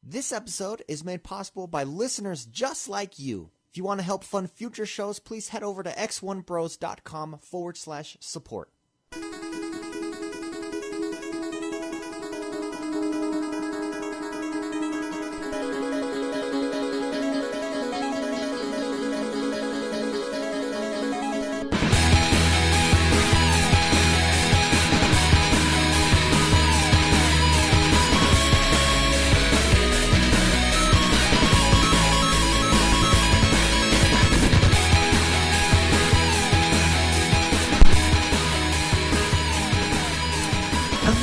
This episode is made possible by listeners just like you. If you want to help fund future shows, please head over to XoneBros.com/support.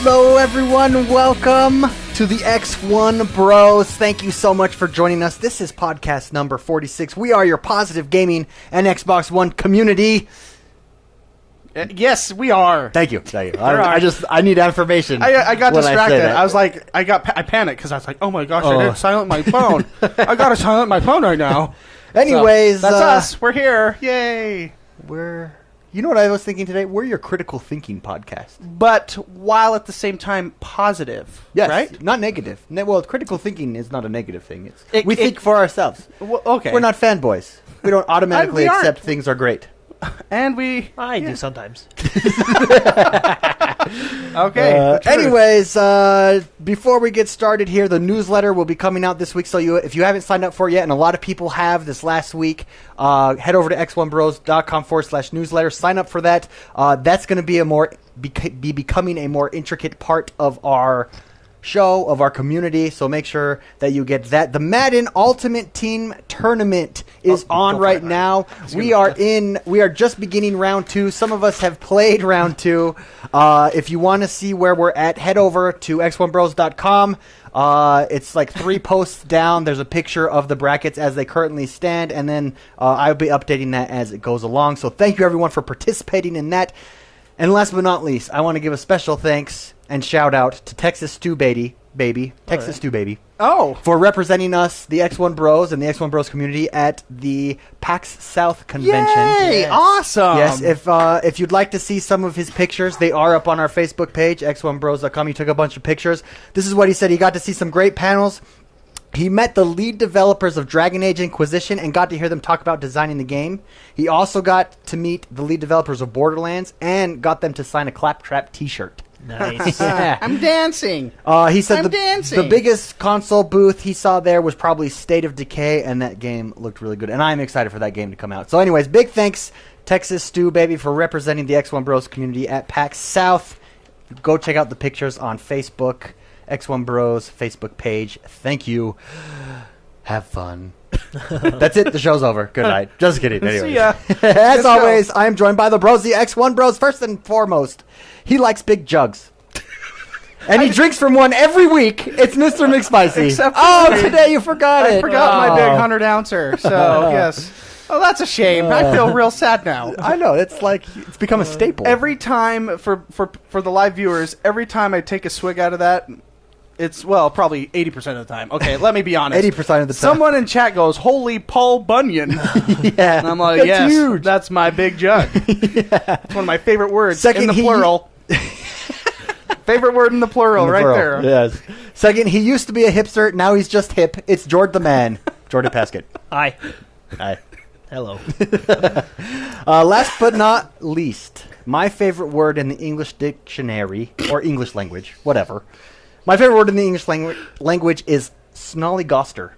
Hello everyone, welcome to the XoneBros. Thank you so much for joining us. This is podcast number 46. We are your positive gaming and Xbox One community. Yes, we are. Thank you. I need affirmation. I got distracted. I panicked because I was like, oh my gosh, I didn't silence my phone. I gotta silence my phone right now. Anyways, so, that's us. We're here. Yay. You know what I was thinking today? We're your critical thinking podcast. But while at the same time positive. Yes, right? Not negative. Well, critical thinking is not a negative thing. We think for ourselves. Well, okay. We're not fanboys. We don't automatically accept things are great. And I do sometimes. Okay. Anyways, before we get started here, the newsletter will be coming out this week. So if you haven't signed up for it yet, and a lot of people have this last week, head over to XoneBros.com/newsletter. Sign up for that. That's going to be becoming a more intricate part of our show, of our community, so make sure that you get that. The Madden Ultimate Team Tournament is on right now. We are just beginning round 2. Some of us have played round 2. If you want to see where we're at, head over to XoneBros.com. It's like 3 posts down. There's a picture of the brackets as they currently stand, and then I'll be updating that as it goes along. So thank you everyone for participating in that. And last but not least, I want to give a special thanks and shout out to Texas Stew Baby, for representing us, the XoneBros and the XoneBros community at the PAX South convention. Yay! Yes. Awesome! Yes, if you'd like to see some of his pictures, they are up on our Facebook page, XoneBros.com. He took a bunch of pictures. This is what he said. He got to see some great panels. He met the lead developers of Dragon Age Inquisition and got to hear them talk about designing the game. He also got to meet the lead developers of Borderlands and got them to sign a Claptrap t-shirt. Nice. Yeah. I'm dancing. He said the biggest console booth he saw there was probably State of Decay, and that game looked really good. And I'm excited for that game to come out. So anyways, big thanks, Texas Stew Baby, for representing the XoneBros community at PAX South. Go check out the pictures on Facebook. XoneBros Facebook page. Thank you. Have fun. That's it. The show's over. Good night. Just kidding. Anyway. See ya. As always, I am joined by the bros, the XoneBros. First and foremost, he likes big jugs. And he drinks from one every week. It's Mr. Mcspicey. Today you forgot it. I forgot my big 100-ouncer. So, yes. Oh, that's a shame. I feel real sad now. I know. It's like it's become a staple. Every time, for the live viewers, every time I take a swig out of that, it's, probably 80% of the time. Okay, let me be honest. 80% of the time. Someone in chat goes, "Holy Paul Bunyan." Yeah. And I'm like, that's yes, huge. That's my big jug. Yeah. It's one of my favorite words Second, in the plural. Favorite word in the plural, there. Yes. Second, he used to be a hipster. Now he's just hip. It's Jord the man. Jordan Paskett. Hi. Hi. Hello. Last but not least, my favorite word in the English dictionary, or English language, whatever. My favorite word in the English language is snollygoster.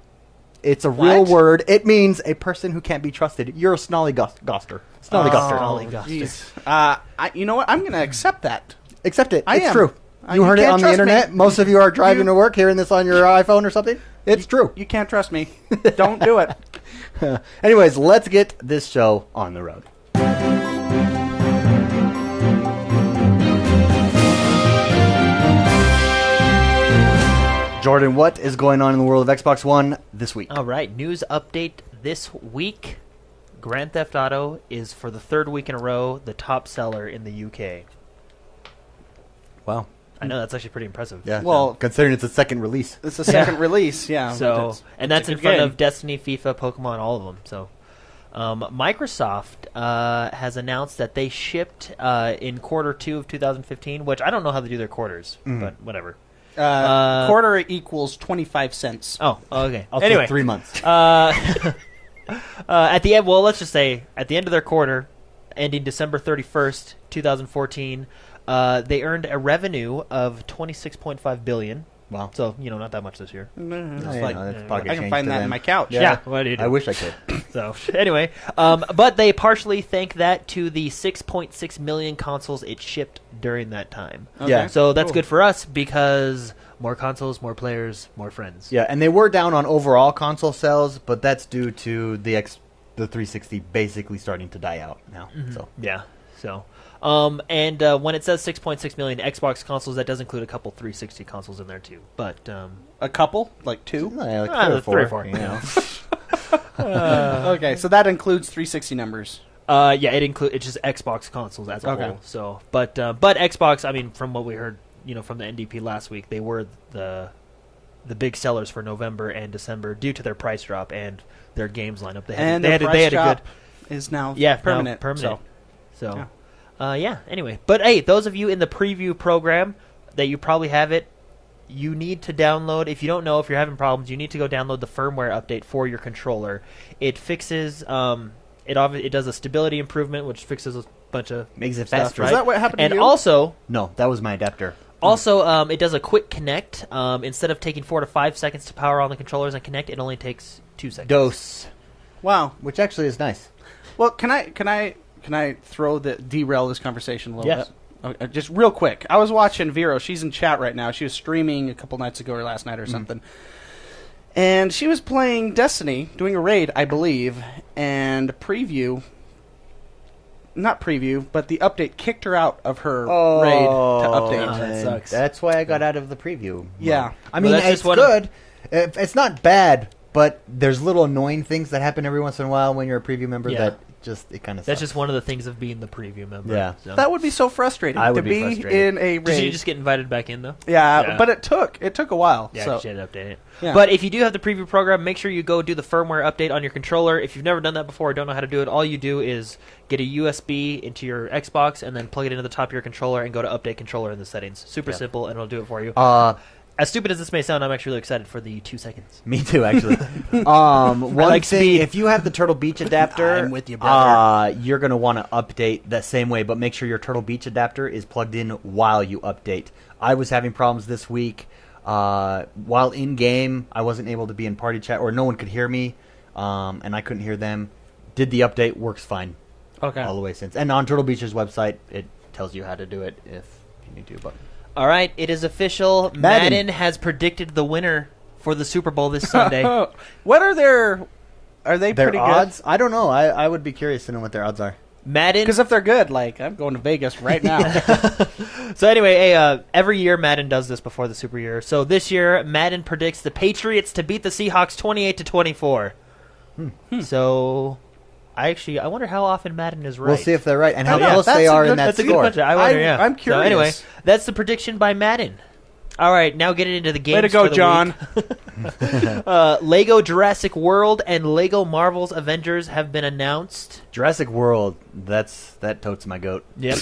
It's a real word. It means a person who can't be trusted. You're a snollygoster. Snollygoster. You know what? I'm going to accept that. Accept it. It's am. true. You heard it on the internet. Me. Most of you are driving to work, hearing this on your iPhone or something. It's true. You can't trust me. Don't do it. Anyways, let's get this show on the road. Jordan, what is going on in the world of Xbox One this week? All right, news update this week. Grand Theft Auto is, for the 3rd week in a row, the top seller in the UK. Wow. I know, that's actually pretty impressive. Yeah. Well, considering it's a second release. It's a second release, yeah. So, that's in front of Destiny, FIFA, Pokemon, all of them. So, Microsoft has announced that they shipped in quarter 2 of 2015, which I don't know how they do their quarters, but whatever. Quarter equals 25 cents. Oh, okay. Also Anyway, 3 months. at the end, well, let's just say at the end of their quarter, ending December 31st, 2014, they earned a revenue of $26.5 billion. Wow. So, not that much this year. That's I pocket can change find to that them. in my couch. Yeah. What do you do? I wish I could. So, anyway, but they partially thank that to the 6.6 million consoles it shipped during that time. Okay. Yeah. So that's Cool. good for us because more consoles, more players, more friends. Yeah, and they were down on overall console sales, but that's due to the 360 basically starting to die out now. So Yeah. So, and when it says 6.6 million Xbox consoles, that does include a couple 360 consoles in there too. But A couple? Like two? yeah, like three or four. four. You know. Okay, so that includes 360 numbers. yeah, it's just Xbox consoles as a Okay. whole. So, but Xbox, I mean, from what we heard, from the NDP last week, they were the big sellers for November and December due to their price drop and their games lineup. They had, And they the had, price they had drop a good is now now permanent. permanent. So, Yeah. yeah. Anyway, but hey, those of you in the preview program that you probably have it, you need to download. If you don't know, if you're having problems, you need to go download the firmware update for your controller. It fixes. It does a stability improvement, which fixes a bunch of Makes it stuff, faster. right? Is that what happened to And you? also, No, that was my adapter. it does a quick connect. Instead of taking 4 to 5 seconds to power on the controllers and connect, it only takes 2 seconds. Dose, Wow. which actually is nice. Well, can I derail this conversation a little Yes. bit? Okay, just real quick. I was watching Vero. She's in chat right now. She was streaming a couple nights ago or last night or something. And she was playing Destiny, doing a raid, I believe, and not preview, but the update kicked her out of her raid to update. Oh, that sucks. That's why I got out of the preview. mode. Yeah. I mean, Well, that's it's just one of- good. It's not bad, but there's little annoying things that happen every once in a while when you're a preview member Yeah. that it kind of sucks. That's just one of the things of being the preview member. Yeah. So. That would be so frustrating I to would be be frustrated. in a Did raid. you just get invited back in though? Yeah, but it took a while. Yeah, so. 'cause you had to update it. Yeah. But if you do have the preview program, make sure you go do the firmware update on your controller. If you've never done that before or don't know how to do it, all you do is get a USB into your Xbox and then plug it into the top of your controller and go to update controller in the settings. Super simple, and it'll do it for you. As stupid as this may sound, I'm actually really excited for the 2 seconds. Me too, actually. One like thing, speed. if you have the Turtle Beach adapter, I'm with you, brother. You're going to want to update that same way, but make sure your Turtle Beach adapter is plugged in while you update. I was having problems this week. While in-game, I wasn't able to be in party chat, or no one could hear me, and I couldn't hear them. Did the update, works fine. Okay. All the way since. And on Turtle Beach's website, it tells you how to do it if you need to, but... All right, it is official. Madden has predicted the winner for the Super Bowl this Sunday. What are their? Are they Their pretty odds? I don't know. I would be curious to know what their odds are. Madden. Because if they're good, like I'm going to Vegas right now. So anyway, every year Madden does this before the Super Year. So this year, Madden predicts the Patriots to beat the Seahawks 28-24. So, I wonder how often Madden is right. We'll see if they're right and how I know, close that's they a are good- in that That's a good score. question. I wonder. I'm So curious. anyway, that's the prediction by Madden. All right, now getting into the games. Way to go, for the John. week. Lego Jurassic World and Lego Marvel's Avengers have been announced. Jurassic World, that totes my goat. Yep.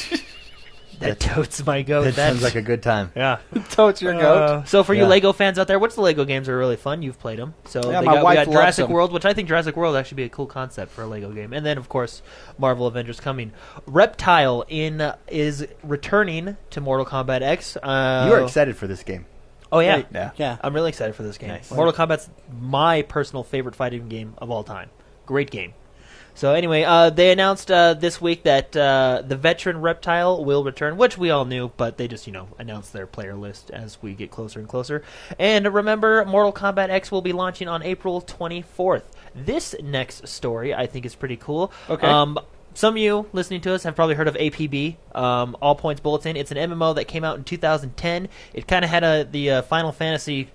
That totes my goat. That That's sounds like a good time. yeah. Totes your goat. So for you Yeah. Lego fans out there, what's the Lego games are really fun? You've played them. So Yeah, we my wife got loves Jurassic them. World, which I think Jurassic World actually be a cool concept for a Lego game. And then of course Marvel Avengers coming. Reptile is returning to Mortal Kombat X. You are excited for this game. Oh yeah. Right. Yeah. Yeah. I'm really excited for this game. Nice. Mortal Kombat's my personal favorite fighting game of all time. Great game. So anyway, they announced this week that the veteran Reptile will return, which we all knew, but they just, announced their player list as we get closer and closer. And remember, Mortal Kombat X will be launching on April 24th. This next story I think is pretty cool. Okay. Some of you listening to us have probably heard of APB, All Points Bulletin. It's an MMO that came out in 2010. It kind of had the Final Fantasy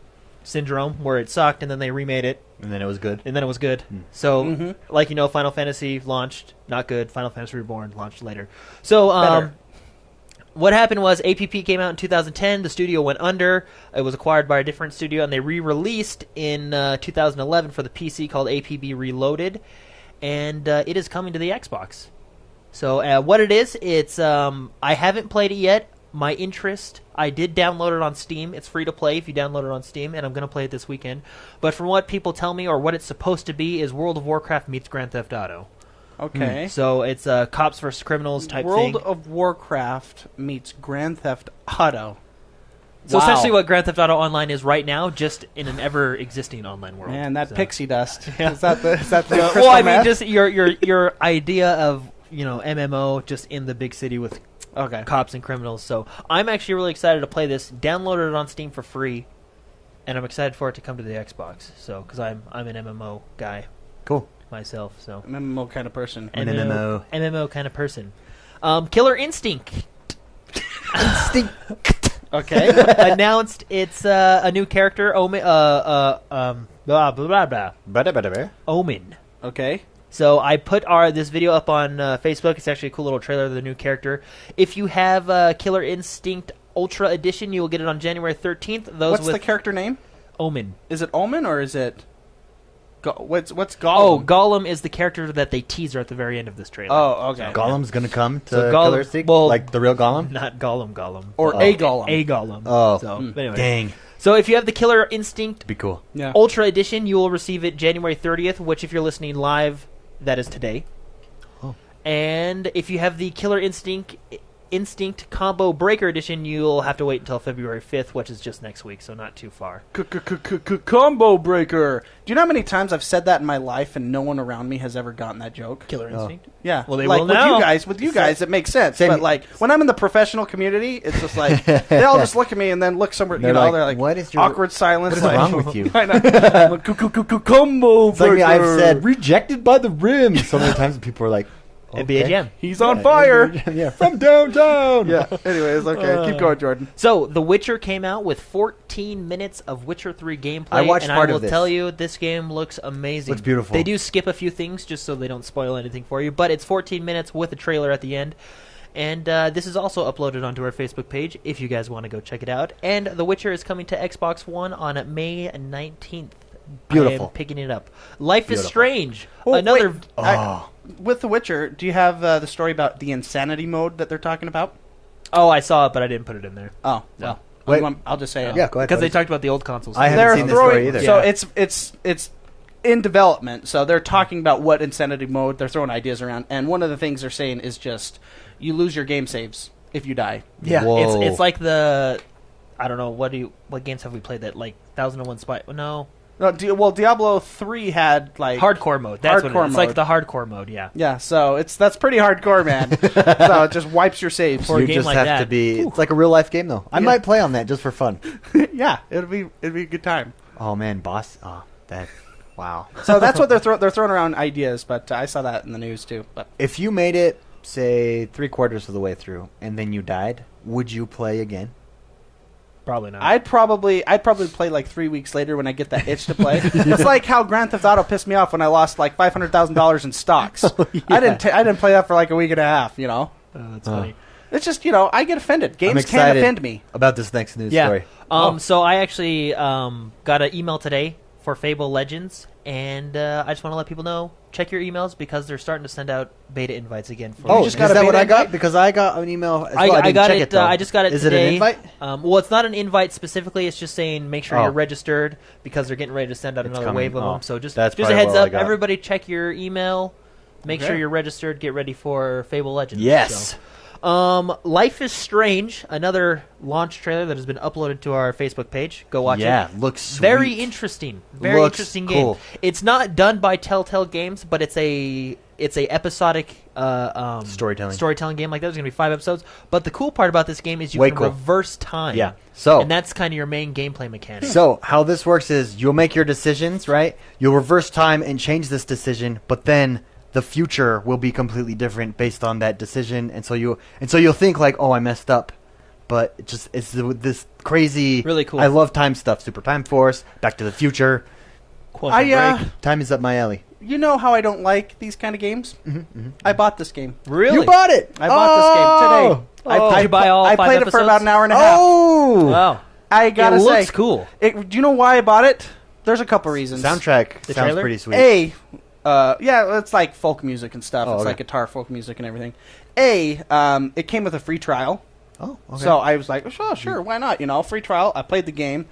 syndrome where it sucked and then they remade it. And then it was good. And then it was good. So, Final Fantasy launched, not good. Final Fantasy Reborn launched later. So, what happened was APP came out in 2010. The studio went under. It was acquired by a different studio, and they re-released in 2011 for the PC called APB Reloaded. And it is coming to the Xbox. So, what it is, it's I haven't played it yet. my interest. I did download it on Steam. It's free to play if you download it on Steam, and I'm going to play it this weekend. But from what people tell me, or what it's supposed to be, is World of Warcraft meets Grand Theft Auto. Okay. So it's cops versus criminals type World thing. of Warcraft meets Grand Theft Auto. So Wow. essentially what Grand Theft Auto Online is right now, just in an ever-existing online world. Man, that So. pixie dust. Yeah. Is that the Well, crystal I mean, meth? just your idea of MMO just in the big city with Okay. cops and criminals. So I'm actually really excited to play this. Downloaded it on Steam for free, and I'm excited for it to come to the Xbox. So because I'm an MMO guy Cool. myself. So MMO kind of person. An MMO kind of person. Killer Instinct Instinct. Okay. announced it's a new character. Omen. Blah blah blah blah. Omen. Okay. So I put this video up on Facebook. It's actually a cool little trailer of the new character. If you have Killer Instinct Ultra Edition, you will get it on January 13th. What's the character name? Omen. Is it Omen or is it... what's Gollum? Oh, Gollum is the character that they teaser at the very end of this trailer. Oh, okay. Gollum's gonna come to So Gollum- Killer Instinct? well- like the real Gollum? Not Gollum. Or a Gollum. A Gollum. Oh. So, but anyway. Dang. So if you have the Killer Instinct Be cool. Yeah. Ultra Edition, you will receive it January 30th, which if you're listening live, that is today. Oh. And if you have the Killer Instinct Combo Breaker Edition, you'll have to wait until February 5th, which is just next week, so not too far. Combo breaker. Do you know how many times I've said that in my life and no one around me has ever gotten that joke? Killer Instinct? Yeah. Well, they like will with now. you guys. With you guys, it makes sense. Same- But like when I'm in the professional community, it's just like they all just look at me and then look somewhere. They're You know, like, they're like, "What is your- awkward silence? What is like, wrong with you?" I know. Combo It's like me, breaker. I've said rejected by the rim so many times, and people are like, NBA okay. Jam. He's on fire. Yeah, from downtown. Yeah. Anyways, okay, keep going, Jordan. So, The Witcher came out with 14 minutes of Witcher 3 gameplay. I watched and part I of will this. tell you, this game looks amazing. Looks beautiful. They do skip a few things just so they don't spoil anything for you, but it's 14 minutes with a trailer at the end. And this is also uploaded onto our Facebook page if you guys want to go check it out. And The Witcher is coming to Xbox One on May 19th. Beautiful. I am picking it up. Life is Beautiful. Strange. Oh, Another. wait. With The Witcher, do you have the story about the insanity mode that they're talking about? Oh, I saw it, but I didn't put it in there. Oh, well. Wait. I'll just say it. Yeah, go ahead. Because they buddy. talked about the old consoles. I haven't They're seen this throwing, story either. So Yeah. it's in development. So they're talking about what insanity mode. They're throwing ideas around, and one of the things they're saying is just you lose your game saves if you die. Yeah, Whoa. it's like the I don't know what games have we played that like 1001 Spy? No, No, Diablo 3 had like hardcore mode. That's what it Hardcore is. It's like mode. the hardcore mode. Yeah. Yeah, so that's pretty hardcore, man. So it just wipes your saves. For a You game just like have that. to be. It's like a real life game, though. I Yeah. might play on that just for fun. Yeah, it'd be a good time. Oh man, boss. Oh, that. Wow. So that's what they're throwing around ideas. But I saw that in the news too. But If you made it, say 3/4 of the way through, and then you died, would you play again? Probably not. I'd probably play like 3 weeks later when I get that itch to play. It's like how Grand Theft Auto pissed me off when I lost like $500,000 in stocks. I didn't play that for like a week and a half. You know, That's funny. it's just I get offended. I'm Games can excited offend me. about this next news Yeah. story. So I actually got an email today for Fable Legends, and I just want to let people know, check your emails because they're starting to send out beta invites again. For Oh, just is got a that what beta I got? invite? Because I got an email. As well. I didn't got check it. though. I just got it Is today. it an invite? Well, it's not an invite specifically. It's just saying make sure Oh. you're registered because they're getting ready to send out It's another coming. wave of Oh. them. So just That's a probably heads what I up, got. everybody, check your email. Make Okay. sure you're registered. Get ready for Fable Legends. Yes. So. Life is Strange, another launch trailer that has been uploaded to our Facebook page. Go watch it. Yeah, looks sweet. Very interesting. Very Looks interesting cool. game. It's not done by Telltale Games, but it's a episodic storytelling game like that. There's going to be 5 episodes. But the cool part about this game is you Way can cool. reverse time. Yeah. So And that's kind of your main gameplay mechanic. So how this works is you'll make your decisions, right? You'll reverse time and change this decision, but then the future will be completely different based on that decision, and so you'll think like, oh, I messed up, but it's this crazy, Really cool. I love time stuff. Super Time Force, Back to the Future. Quantum Break. Time is up my alley. You know how I don't like these kind of games? I bought this game. Really? You bought it. I bought this game today. Oh, did you buy all I 5 played it episodes? for about an hour and a half. Oh, Wow. I gotta it say, looks cool. do you know why I bought it? There's a couple reasons. soundtrack The sounds trailer? pretty sweet. Yeah, it's like folk music and stuff. Oh, It's okay. like guitar folk music and everything. It came with a free trial. Oh, okay. So I was like, oh, sure, why not? Free trial. I played the game.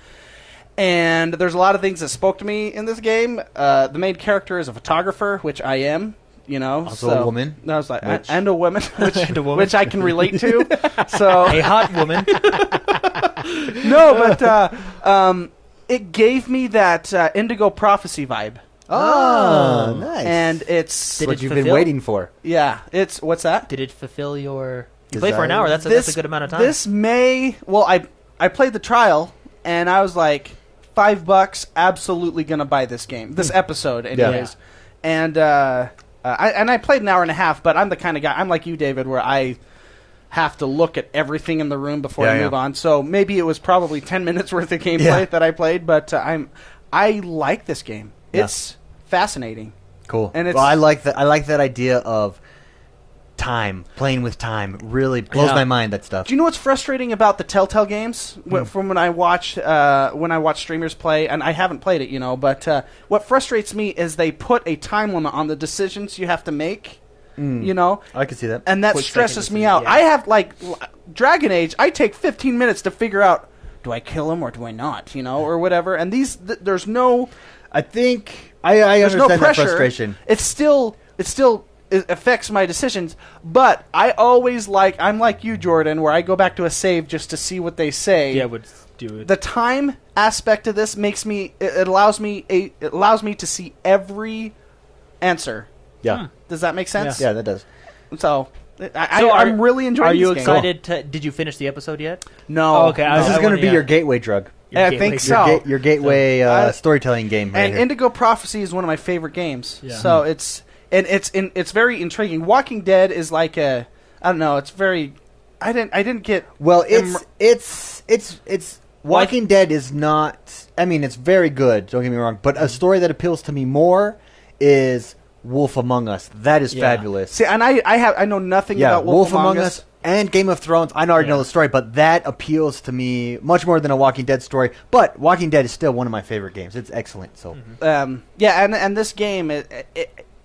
And there's a lot of things that spoke to me in this game. The main character is a photographer, which I am. Also a woman. I was like, Which- and a woman, And a woman. which I can relate to. So A hot woman. no, but it gave me that Indigo Prophecy vibe, Oh, nice. and it's Did what it you've been fulfill? waiting for. it's what's that? Did it fulfill your... You played for an Desire? hour. That's a good amount of time. This I played the trial, and I was like, $5, absolutely gonna buy this game, this episode, anyways. And I played an hour and a half, but I'm the kind of guy. I'm like you, David, where I have to look at everything in the room before I move on. So maybe it was probably 10 minutes worth of gameplay that I played, but I like this game. Yeah. It's fascinating. Cool. And I like that. I like that idea of time, playing with time. Really blows my mind. That stuff. Do you know what's frustrating about the Telltale games from when I watch streamers play? And I haven't played it, but what frustrates me is they put a time limit on the decisions you have to make. I can see that. And that Quick stresses second me decision, out. yeah. I have Dragon Age. I take 15 minutes to figure out, do I kill him or do I not? Or whatever. And there's no. I think I There's no understand that pressure. frustration. It affects my decisions, but I always I'm like you, Jordan, where I go back to a save just to see what they say. Yeah, would do it. The time aspect of this it allows me to see every answer. Yeah. Does that make sense? Yeah, that does. So I'm really enjoying. Are you this game. excited? Did you finish the episode yet? No. Oh, okay. This is going to be your gateway drug. I think so. Your gateway storytelling game. Right And here. Indigo Prophecy is one of my favorite games. Yeah. So it's very intriguing. Walking Dead is like I don't know. It's very. I didn't get. Well, it's Walking Dead is not. I mean, it's very good. Don't get me wrong, but a story that appeals to me more is Wolf Among Us. That is fabulous. See, and I know nothing about Wolf Among Us and Game of Thrones. I already know the story, but that appeals to me much more than a Walking Dead story. But Walking Dead is still one of my favorite games. It's excellent. So and this game,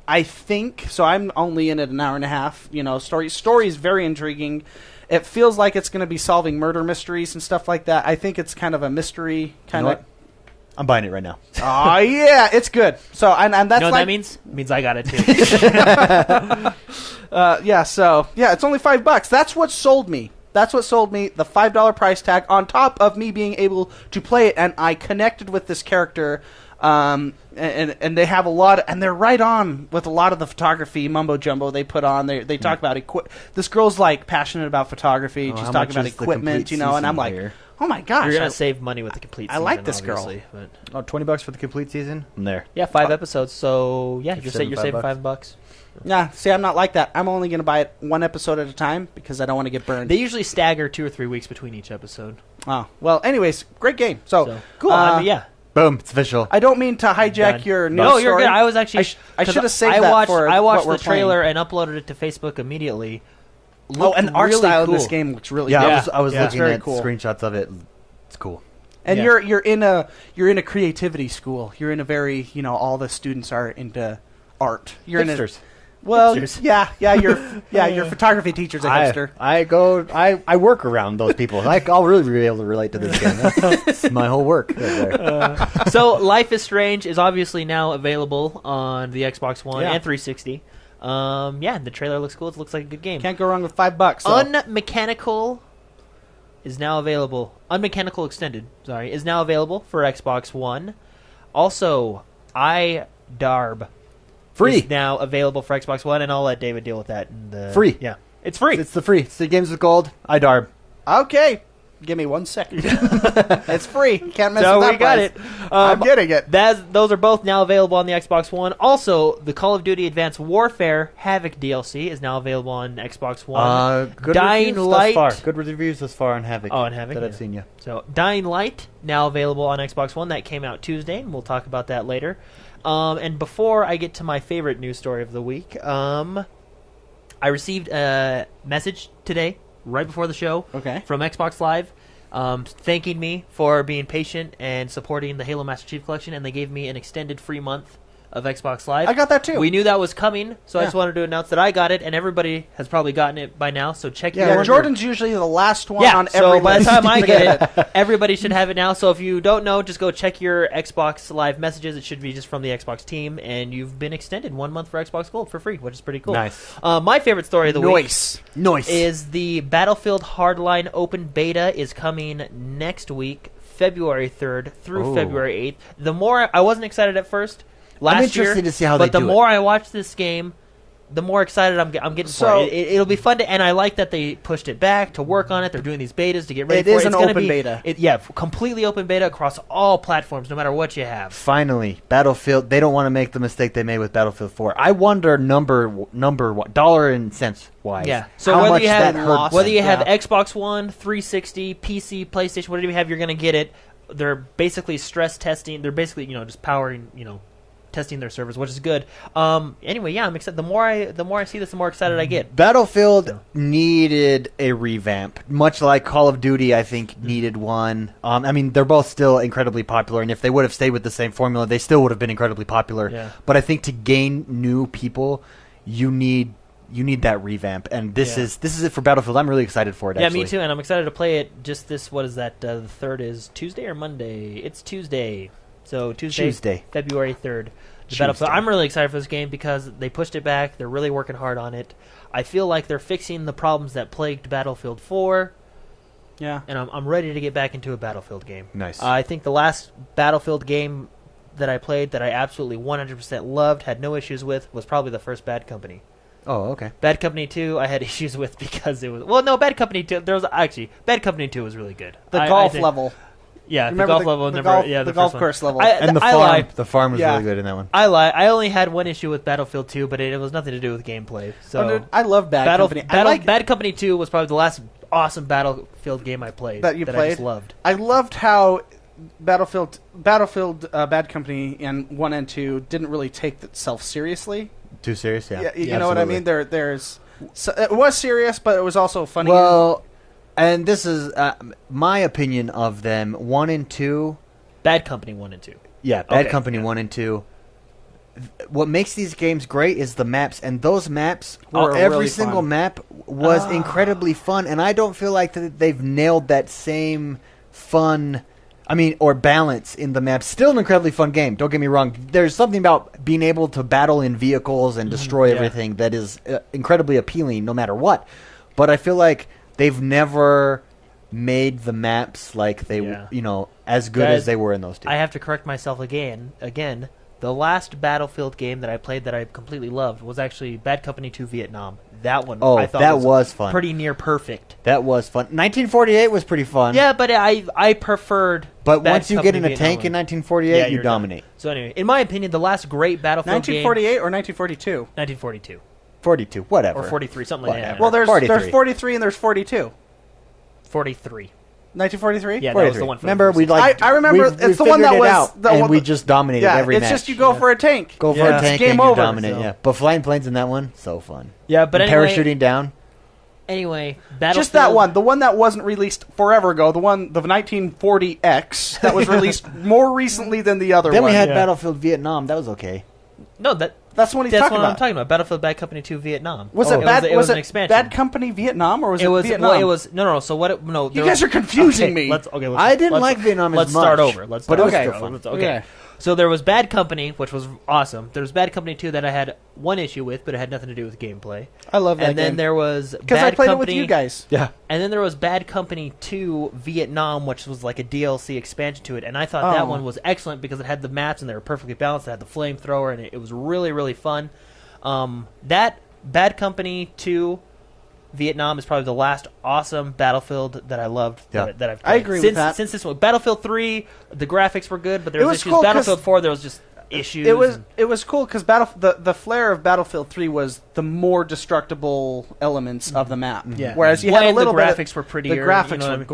I think so. I'm only in it an hour and a half. Story is very intriguing. It feels like it's going to be solving murder mysteries and stuff like that. I think it's kind of a mystery kind of. I'm buying it right now. Oh yeah, it's good. So and that's You know what like that means? It means I got it too. it's only $5. That's what sold me. The $5 price tag on top of me being able to play it, and I connected with this character. And they have a lot, and they're right on with a lot of the photography mumbo jumbo they put on. They talk about this girl's like passionate about photography. She's talking about equipment, and I'm like, oh my gosh, You're gonna save money with the complete season. I like this girl. But $20 for the complete season. I'm there. yeah, 5 episodes. So yeah, you're saving $5. $5. Yeah, see, I'm not like that. I'm only going to buy it one episode at a time because I don't want to get burned. They usually stagger 2 or 3 weeks between each episode. Oh well, anyways, great game. So cool. I mean, yeah. Boom! It's official. I don't mean to hijack Done. your news No, you're story. good. I was actually. I should have saved I that watched, for I watched what the we're playing. trailer and uploaded it to Facebook immediately. And the art really style cool. in this game looks really Yeah, good. I was It's looking very at cool. screenshots of it. It's cool. And Yeah. you're in a creativity school. You're in a very all the students are into art. You're Hipsters. Well, Hipsters. your photography teacher's a hipster. I work around those people. I'll really be able to relate to this game. That's my whole work right there. So, Life is Strange is obviously now available on the Xbox One Yeah. and 360. The trailer looks cool. It looks like a good game. Can't go wrong with $5. So. Unmechanical is now available. Unmechanical Extended, is now available for Xbox One. Also, iDarb Free. is now available for Xbox One, and I'll let David deal with that. Free. Yeah, it's free. It's the games with gold. iDarb. Okay, give me 1 second. It's free. Can't mess So with that we got price. it. I'm getting it. Those are both now available on the Xbox One. Also, the Call of Duty Advanced Warfare Havoc DLC is now available on Xbox One. Good Dying reviews Light. Thus far. Good reviews thus far on Havoc. Oh, on Havoc, that yeah. I've seen. Yeah. So, Dying Light, now available on Xbox One. That came out Tuesday, and we'll talk about that later. And before I get to my favorite news story of the week, I received a message today, right before the show, from Xbox Live, thanking me for being patient and supporting the Halo Master Chief Collection, and they gave me an extended free month of Xbox Live. I got that too. We knew that was coming, so I Yeah. just wanted to announce that I got it, and everybody has probably gotten it by now. So check Yeah, your Jordan's usually the last one yeah, on so every by the list time I to get it, everybody should have it now. So if you don't know, just go check your Xbox Live messages. It should be just from the Xbox team, and you've been extended 1 month for Xbox Gold for free, which is pretty cool. Nice. My favorite story of the week Noise. is the Battlefield Hardline Open Beta is coming next week, February 3rd through February 8th. The more I wasn't excited at first. I'm interested to see how they do it. But the more I watch this game, the more excited I'm getting for it. It'll be fun to, and I like that they pushed it back to work on it. They're doing these betas to get ready for it. It is an open beta. Completely open beta across all platforms, no matter what you have. Finally, Battlefield. They don't want to make the mistake they made with Battlefield 4. I wonder dollar and cents wise. Yeah. So how whether much you have that hurt. whether you have Xbox One, 360, PC, PlayStation, whatever you have, you're going to get it. They're basically stress testing. They're basically just powering testing their servers, which is good. Anyway, yeah, I'm excited. The more I see this, the more excited I get. Battlefield needed a revamp, much like Call of Duty. I think needed one. I mean, they're both still incredibly popular, and if they would have stayed with the same formula, they still would have been incredibly popular. Yeah. But I think to gain new people, you need that revamp, and this is it for Battlefield. I'm really excited for it. Yeah, actually. me too, and I'm excited to play it. Just this, what is that? The 3rd is Tuesday or Monday? It's Tuesday. So Tuesday. February 3rd. The Battlefield. I'm really excited for this game because they pushed it back. They're really working hard on it. I feel like they're fixing the problems that plagued Battlefield 4. Yeah. And I'm ready to get back into a Battlefield game. Nice. I think the last Battlefield game that I played that I absolutely 100% loved, had no issues with, was probably the first Bad Company. Oh, okay. Bad Company 2 I had issues with because it was... Well, no, Bad Company 2... Bad Company 2 was really good. The I golf think- level. Yeah, the Remember golf the- level. the Never, golf- yeah, the first golf one. course level. And the I farm. lied. The farm was Yeah. really good in that one. I lie. I only had one issue with Battlefield 2, but it was nothing to do with gameplay. So Oh, dude, I love Bad Company. I like Bad Company 2 was probably the last awesome Battlefield game I played that you I played. just loved. I loved how Battlefield Bad Company and 1 and 2 didn't really take itself seriously. Too serious? Yeah. You know what I mean? There's so, it was serious, but it was also funny. Well, and this is my opinion of them. 1 and 2. Bad Company 1 and 2. Yeah, Bad Okay, Company yeah. 1 and 2. What makes these games great is the maps, and those maps, Were every really single fun. map was incredibly fun, and I don't feel like that they've nailed that same fun, or balance in the maps. Still an incredibly fun game, don't get me wrong. There's something about being able to battle in vehicles and destroy yeah. everything that is incredibly appealing no matter what, but I feel like they've never made the maps like they, Yeah. as good Guys, as they were in those two. I have to correct myself again. The last Battlefield game that I played that I completely loved was actually Bad Company 2 Vietnam. That one I thought that was fun. pretty near perfect. That was fun. 1948 was pretty fun. Yeah, but I preferred But Bad once you Company get in a Vietnam tank in one. 1948, Yeah, you you're done. dominate. So anyway, in my opinion, the last great Battlefield 1948 game... or 1942? 1942. 42, whatever. Or 43, something like that. Whatever. Well, there's 43. 43 and there's 42. 43. 1943? Yeah, that was 43. the one. For Remember, the we I remember we it's the one figured that it was out, the and one we that- just dominated Yeah, every it's match. just you go for a tank. Go for Yeah. a tank Game and you over. dominate. So- Yeah, but flying planes in that one, so fun. Yeah, but And anyway, parachuting down. Battlefield... Just that one. The one that wasn't released forever ago. The 1940X that was released more recently than the other Then one. we had Yeah. Battlefield Vietnam. That was okay. No, That's what he's that's talking what about. I'm talking about. Battlefield Bad Company 2 Vietnam. Was Oh. it bad? It was an expansion. Bad Company Vietnam or was it, It was Vietnam? well, it was no. So what? No, You guys are confusing me. Let's I didn't like Vietnam as Let's much. start over. Let's but start it was over. still fun. Okay. Okay. So there was Bad Company, which was awesome. There was Bad Company 2 that I had one issue with, but it had nothing to do with gameplay. I love that And then game. there was Because Bad I played Company, it with you guys. Yeah. And then there was Bad Company 2 Vietnam, which was like a DLC expansion to it. And I thought that Oh. one was excellent because it had the maps and they were perfectly balanced. It had the flamethrower and it was really, really fun. That Bad Company 2 Vietnam is probably the last awesome Battlefield that I loved that I've played. I agree with since, that. Since this one. Battlefield 3, the graphics were good, but there It was was issues. cool 'cause Battlefield 4, there was just issues. It was cool because the flair of Battlefield 3 was the more destructible elements of the map. Yeah. Whereas you Well, had a and the little bit. graphics were prettier, The graphics you know what I were mean?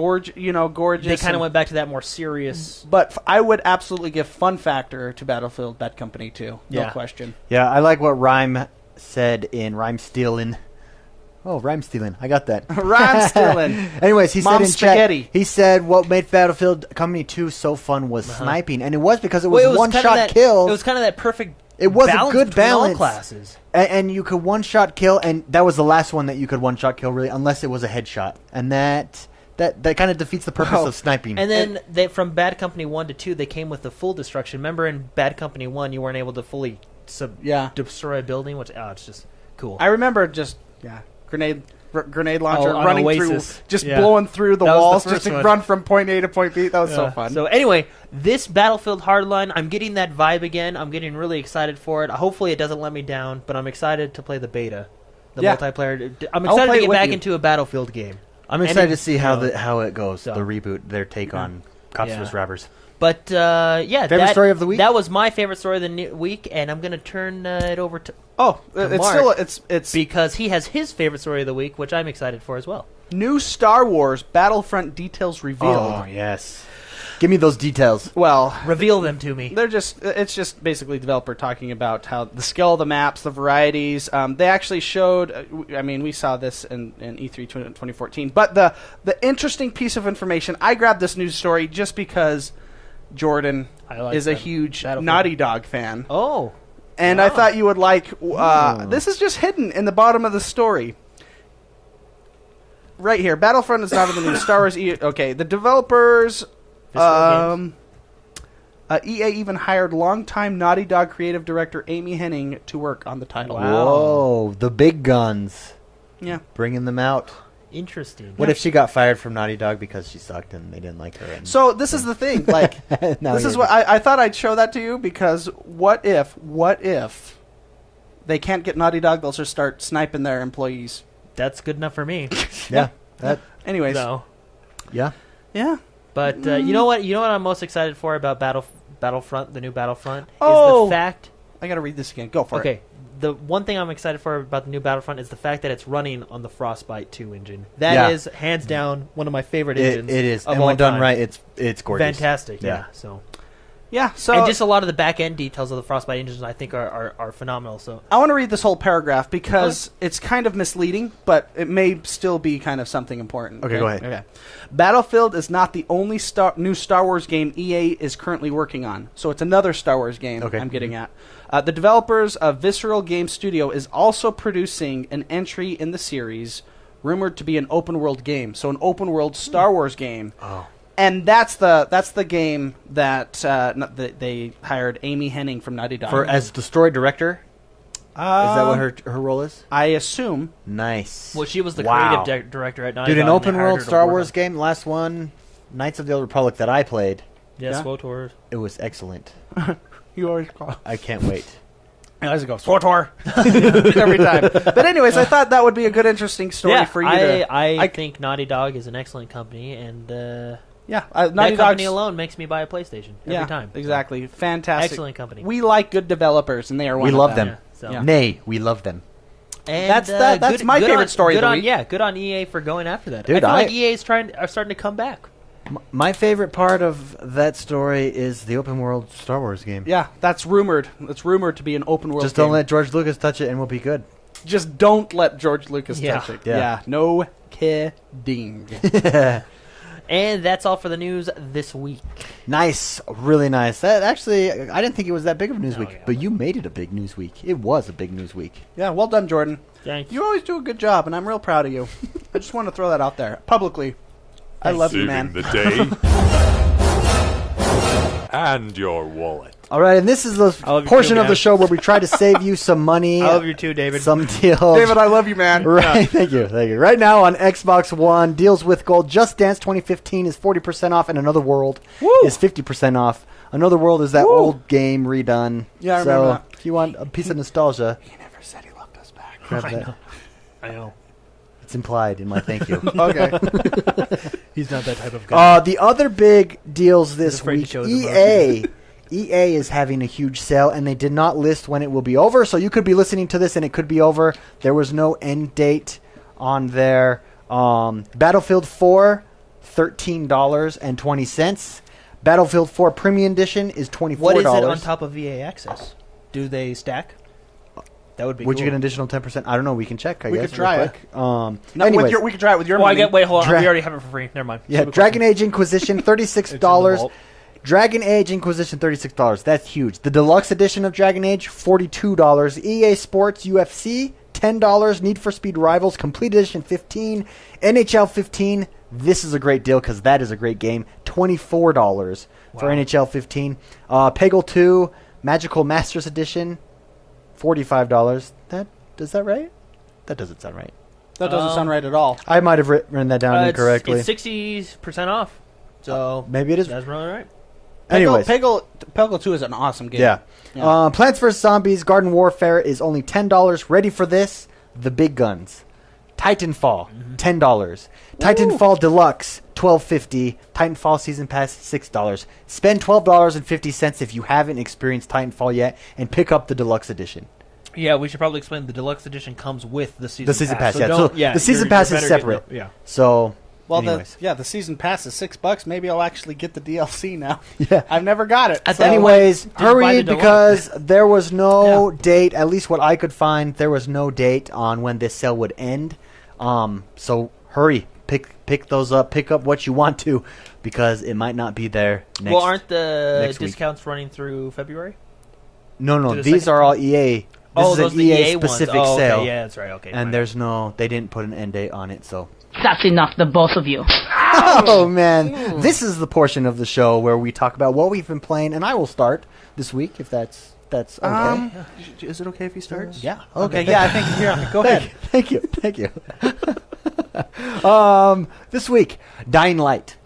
gorgeous. They kind of and- went back to that more serious. But I would absolutely give fun factor to Battlefield Bad Company 2. No Yeah. question. Yeah, I like what Rhyme said in Rhyme Stealin'. Oh, rhyme stealing. I got that. Rhyme stealing. Anyways, he Mom's said in spaghetti. chat, he said what made Battlefield Company 2 so fun was sniping. And it was because it was one-shot kill. It was kind of that perfect It was a good between all balance. classes. And you could one-shot kill, and that was the last one that you could one-shot kill, really, unless it was a headshot. And that kind of defeats the purpose of sniping. And then from Bad Company 1 to 2, they came with the full destruction. Remember in Bad Company 1, you weren't able to fully destroy a building, which, it's just cool. I remember just, grenade launcher running through, just Yeah. blowing through the That was the walls first just to one. run from point A to point B. That was so fun. So anyway, this Battlefield Hardline, I'm getting that vibe again. I'm getting really excited for it. Hopefully it doesn't let me down, but I'm excited to play the beta, the multiplayer. I'm excited to get back into a Battlefield game. I'm excited to see how it goes, So. the reboot, their take on Cops vs. Robbers. But, Favorite story of the week? That was my favorite story of the week, and I'm going to turn it over to it's Mark, still it's because he has his favorite story of the week, which I'm excited for as well. new Star Wars Battlefront details revealed. Oh, yes. Give me those details. Well, Reveal them to me. it's just basically developer talking about how the scale of the maps, the varieties. They actually showed, we saw this in E3 2014, but the interesting piece of information, I grabbed this news story just because Jordan is a huge Naughty Dog fan. Oh. And I thought you would like, this is just hidden in the bottom of the story. Right here, Battlefront is not in the new Star Wars. Okay, the developers, EA even hired longtime Naughty Dog creative director Amy Hennig to work on the title. Wow. Whoa, the big guns. Yeah. Bringing them out. Interesting. What if she got fired from Naughty Dog because she sucked and they didn't like her? And So this is the thing, like, this is what I thought I'd show that to you, because what if they can't get Naughty Dog, they'll just start sniping their employees. That's good enough for me. Yeah. Anyways. So. Yeah. But you know what? You know what I'm most excited for about Battlefront, the new Battlefront, is Oh! the fact. I gotta read this again. Go for it. Okay, the one thing I'm excited for about the new Battlefront is the fact that it's running on the Frostbite 2 engine. That is hands down one of my favorite engines. It is, of and all when done time. right, it's gorgeous. Fantastic. Yeah. So. Yeah. So And just a lot of the back end details of the Frostbite engines, I think, are phenomenal. So. I want to read this whole paragraph because it's kind of misleading, but it may still be kind of something important. Okay, go ahead. Okay. Battlefield is not the only new Star Wars game EA is currently working on. So it's another Star Wars game I'm getting at. The developers of Visceral Game Studio is also producing an entry in the series rumored to be an open-world game. So an open-world Star Wars game. Oh. And that's the game that they hired Amy Hennig from Naughty Dog As the story director. Is that what her role is? I assume. Nice. Well, she was the Wow. creative director at Naughty Dude, Dog. an and they open hired world her to Star work Wars on- game, last one, Knights of the Old Republic that I played. Yes, Yeah. SWTOR. It was excellent. You always call. I can't wait. I always go SWTOR every time. But anyways, I thought that would be a good, interesting story for you. I think Naughty Dog is an excellent company, and Naughty that company Dog's alone makes me buy a PlayStation every time. Exactly, fantastic, Excellent company. We like good developers, and they are one. We of love them. them. Yeah, so. Yeah. Nay, we love them. And, That's my favorite story of the week. Yeah, good on EA for going after that. Dude, I feel like EA is starting to come back. My favorite part of that story is the open world Star Wars game. Yeah, that's rumored. It's rumored to be an open world. Just game. don't let George Lucas touch it, and we'll be good. Just don't let George Lucas Yeah. touch it. Yeah. No kidding. And that's all for the news this week. Nice, really nice. That actually, I didn't think it was that big of a news week, yeah. but you made it a big news week. It was a big news week. Yeah, well done, Jordan. Thank You always do a good job, and I'm real proud of you. I just want to throw that out there publicly. I love you, man. Saving the day. And your wallet. All right, and this is the I love you portion too, of the man. show where we try to save you some money. I love you too, David. Some deals. David, I love you, man. Right, thank you. Right now on Xbox One, deals with gold. Just Dance 2015 is 40% off, and Another World is 50% off. Another World is that old game redone. Yeah, I so remember that. if you want a piece of nostalgia, He never said he loved us back. grab that. I know. It's implied in my thank you. Okay. He's not that type of guy. The other big deals this afraid to week, show his EA is having a huge sale, and they did not list when it will be over. So you could be listening to this, and it could be over. There was no end date on there. Battlefield 4, $13.20. Battlefield 4 Premium Edition is $24. What is it on top of EA Access? Do they stack? That would be Would cool. you get an additional 10%? I don't know. We can check, I We guess. could try real it. quick. No, anyways. we could try it with your Well, money. wait, hold on. Dra- We already have it for free. Never mind. Yeah, Stupid Dragon question. Age Inquisition, It's in the $36. vault. Dragon Age Inquisition, $36. That's huge. The deluxe edition of Dragon Age, $42. EA Sports UFC, $10. Need for Speed Rivals, Complete Edition, $15. NHL 15. This is a great deal because that is a great game. $24 for Wow. NHL 15. Peggle 2, Magical Masters Edition, $45. Is that right? That doesn't sound right. That doesn't sound right at all. I might have written that down incorrectly. It's 60% off. So Maybe it is. that's really right. Anyways. Peggle 2 is an awesome game. Yeah. Yeah. Plants vs. Zombies Garden Warfare is only $10. Ready for this? The big guns. Titanfall, $10. Titanfall Deluxe, $12.50. Titanfall Season Pass, $6. Spend $12.50 if you haven't experienced Titanfall yet, and pick up the Deluxe Edition. Yeah, we should probably explain the deluxe edition comes with the season The Season Pass, So yeah. don't- So yeah, the Season you're Pass is better getting separate. Yeah. So, Well, anyways. the season pass is $6. Maybe I'll actually get the DLC now. Yeah. I've never got it. At so- that Anyways, buy hurry the deluxe. because there was no date, at least what I could find, there was no date on when this sale would end. So hurry, pick those up, pick up what you want to, because it might not be there next. Well, aren't the next week. discounts running through February? No, to the these second are all EA. This is those an the EA ones. specific Oh, okay, sale, yeah, that's right. Okay, and there's no, they didn't put an end date on it, so. That's enough, the both of you. Oh man, this is the portion of the show where we talk about what we've been playing, and I will start this week if that's okay. Is it okay if he starts? Yeah. Okay. Yeah, I think here. Go ahead. Thank you. This week, Dying Light.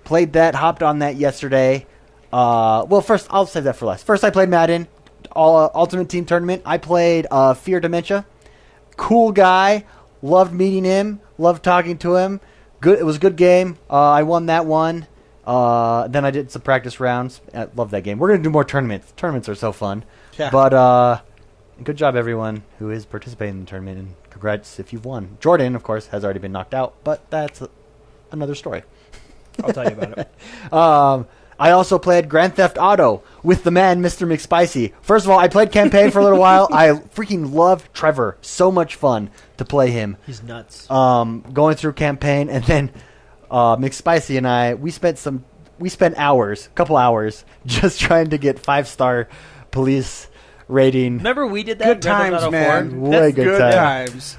Played that, hopped on that yesterday. Well, first, I'll save that for last. First, I played Madden, Ultimate Team Tournament. I played Fear Dementia. Cool guy. Loved meeting him. Loved talking to him. Good. It was a good game. I won that one. Then I did some practice rounds. I love that game. We're going to do more tournaments. Tournaments are so fun. Yeah. But good job, everyone who is participating in the tournament, and congrats if you've won. Jordan, of course, has already been knocked out, but that's another story. I'll tell you about it. I also played Grand Theft Auto with the man, Mr. Mcspicey. First of all, I played campaign for a little while. I freaking love Trevor. So much fun to play him. He's nuts. Going through campaign, and then Mcspicey and I, we spent hours, couple hours, just trying to get 5-star police rating. Remember we did that? Good Grand times, Theft Auto man. 4? Way That's good good times. times.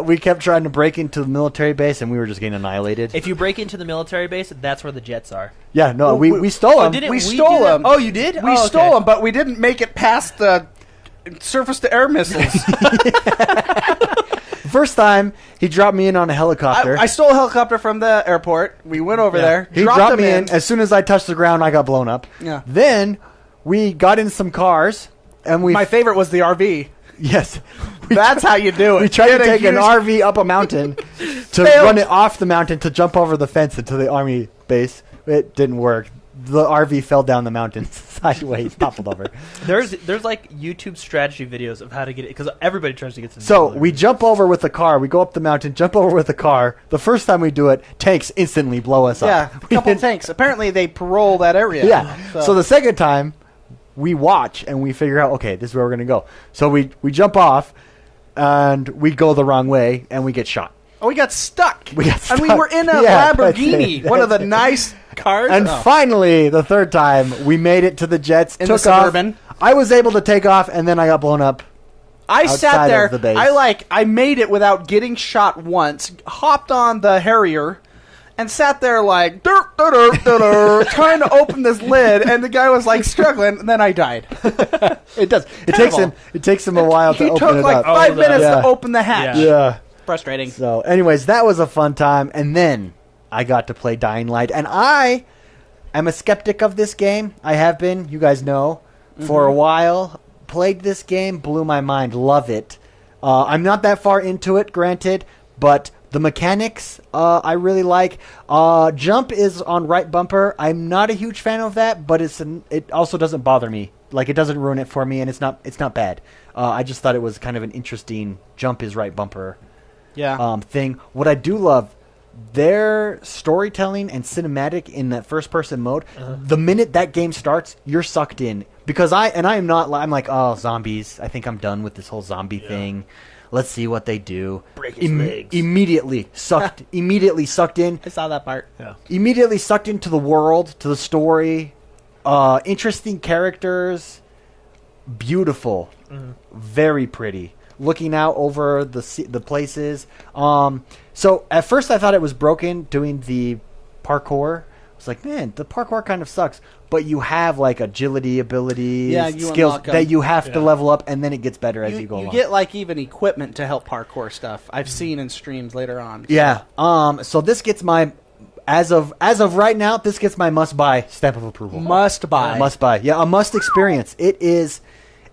We kept trying to break into the military base, and we were just getting annihilated. If you break into the military base, that's where the jets are. Yeah, no, Well, we stole Oh, them. didn't We we stole do that? them. Oh, you did? We stole them, but we didn't make it past the surface-to-air missiles. First time, he dropped me in on a helicopter. I stole a helicopter from the airport. We went over there. He dropped dropped them me in. As soon as I touched the ground, I got blown up. Yeah. Then we got in some cars, and we My favorite was the RV. yes, That's how you do it. we tried to Get a take an huge- RV up a mountain to Failed. run it off the mountain to jump over the fence into the army base. It didn't work. The RV fell down the mountain sideways, toppled over. There's like YouTube strategy videos of how to get it because everybody tries to get to the So middle. we jump over with the car. We go up the mountain, jump over with the car. The first time we do it, tanks instantly blow us Yeah, up. a couple tanks. Apparently, they parole that area. Yeah. So the second time, we watch and we figure out, okay, this is where we're going to go. So we jump off, and we go the wrong way, and we get shot. Oh, we got stuck. We got And we stuck. were in a Yeah, Lamborghini, that's it. one of the That's it. nice cars. And Oh. finally, the third time, we made it to the jets, In the took off. Suburban. I was able to take off, and then I got blown up. I outside sat there. of the base. I made it without getting shot once. Hopped on the Harrier, and sat there like trying to open this lid, and the guy was like struggling. And then I died. It does. Terrible. It takes him a while to He open took it like up. 5 minutes Yeah. to open the hatch. Yeah. Frustrating. So, anyways, that was a fun time. And then I got to play Dying Light. And I am a skeptic of this game. I have been, you guys know, for a while. Played this game, blew my mind. Love it. I'm not that far into it, granted, but the mechanics I really like. Jump is on right bumper. I'm not a huge fan of that, but it also doesn't bother me. Like, it doesn't ruin it for me, and it's not bad. I just thought it was kind of an interesting jump is right bumper Yeah. thing. What I do love, their storytelling and cinematic in that first person mode. The minute that game starts, you're sucked in because I am not. I'm like, oh, zombies. I think I'm done with this whole zombie thing. Let's see what they do. Break his legs. Immediately sucked in. I saw that part. Yeah. Immediately sucked into the world, to the story. Interesting characters. Beautiful. Very pretty. Looking out over the places. So at first I thought it was broken doing the parkour. I was like, man, the parkour kind of sucks. But you have like agility abilities, skills that you have to level up, and then it gets better as you go along. You get like even equipment to help parkour stuff. I've seen in streams later on. So. Yeah. So this gets my as of right now, this gets my must buy stamp of approval. Must buy. Must buy. Yeah, a must experience. It is.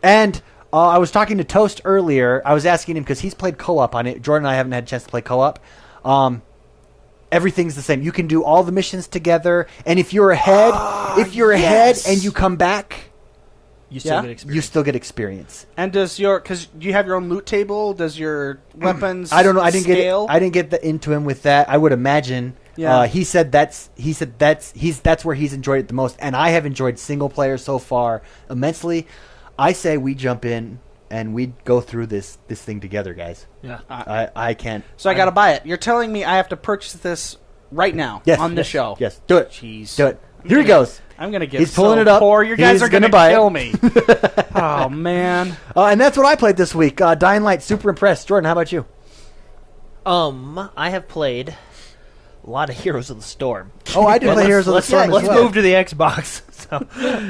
And I was talking to Toast earlier. I was asking him because he's played co-op on it. Jordan and I haven't had a chance to play co-op. Everything's the same. You can do all the missions together, and if you're ahead, and you come back, You still get experience. you still get experience. And does your do you have your own loot table? Does your weapons? I don't know. I didn't scale? get into him with that. I would imagine. Yeah. He said that's where he's enjoyed it the most, and I have enjoyed single player so far immensely. I say we jump in and we go through this thing together, guys. Yeah. I can't. So I got to buy it. You're telling me I have to purchase this right now on the show? Yes, do it. Jeez. Do it. Here he goes. I'm gonna get. He's pulling it up. Poor. You guys He's are gonna buy kill it. me. Oh man. And that's what I played this week. Dying Light. Super impressed. Jordan, how about you? I have played a lot of Heroes of the Storm. Oh, I did play Heroes of the Storm as Let's well. move to the Xbox. So,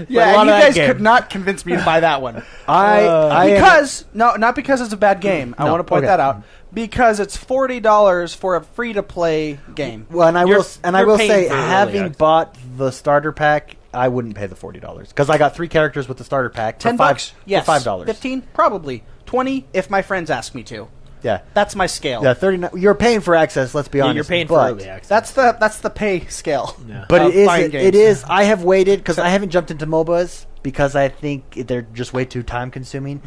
Yeah, and you guys could not convince me to buy that one. Not because it's a bad game. I want to point that out. Because it's $40 for a free to play game. Well, and I will say, for early having access. bought the starter pack, I wouldn't pay the $40 because I got 3 characters with the starter pack. For $10? Yes. For $5. 15? Probably. 20 if my friends ask me to. Yeah. That's my scale. Yeah, 39. You're paying for access. Let's be honest. you're paying for but- early access. That's the pay scale. Yeah. But of buying games. it is. I have waited because I haven't jumped into MOBAs because I think they're just way too time consuming.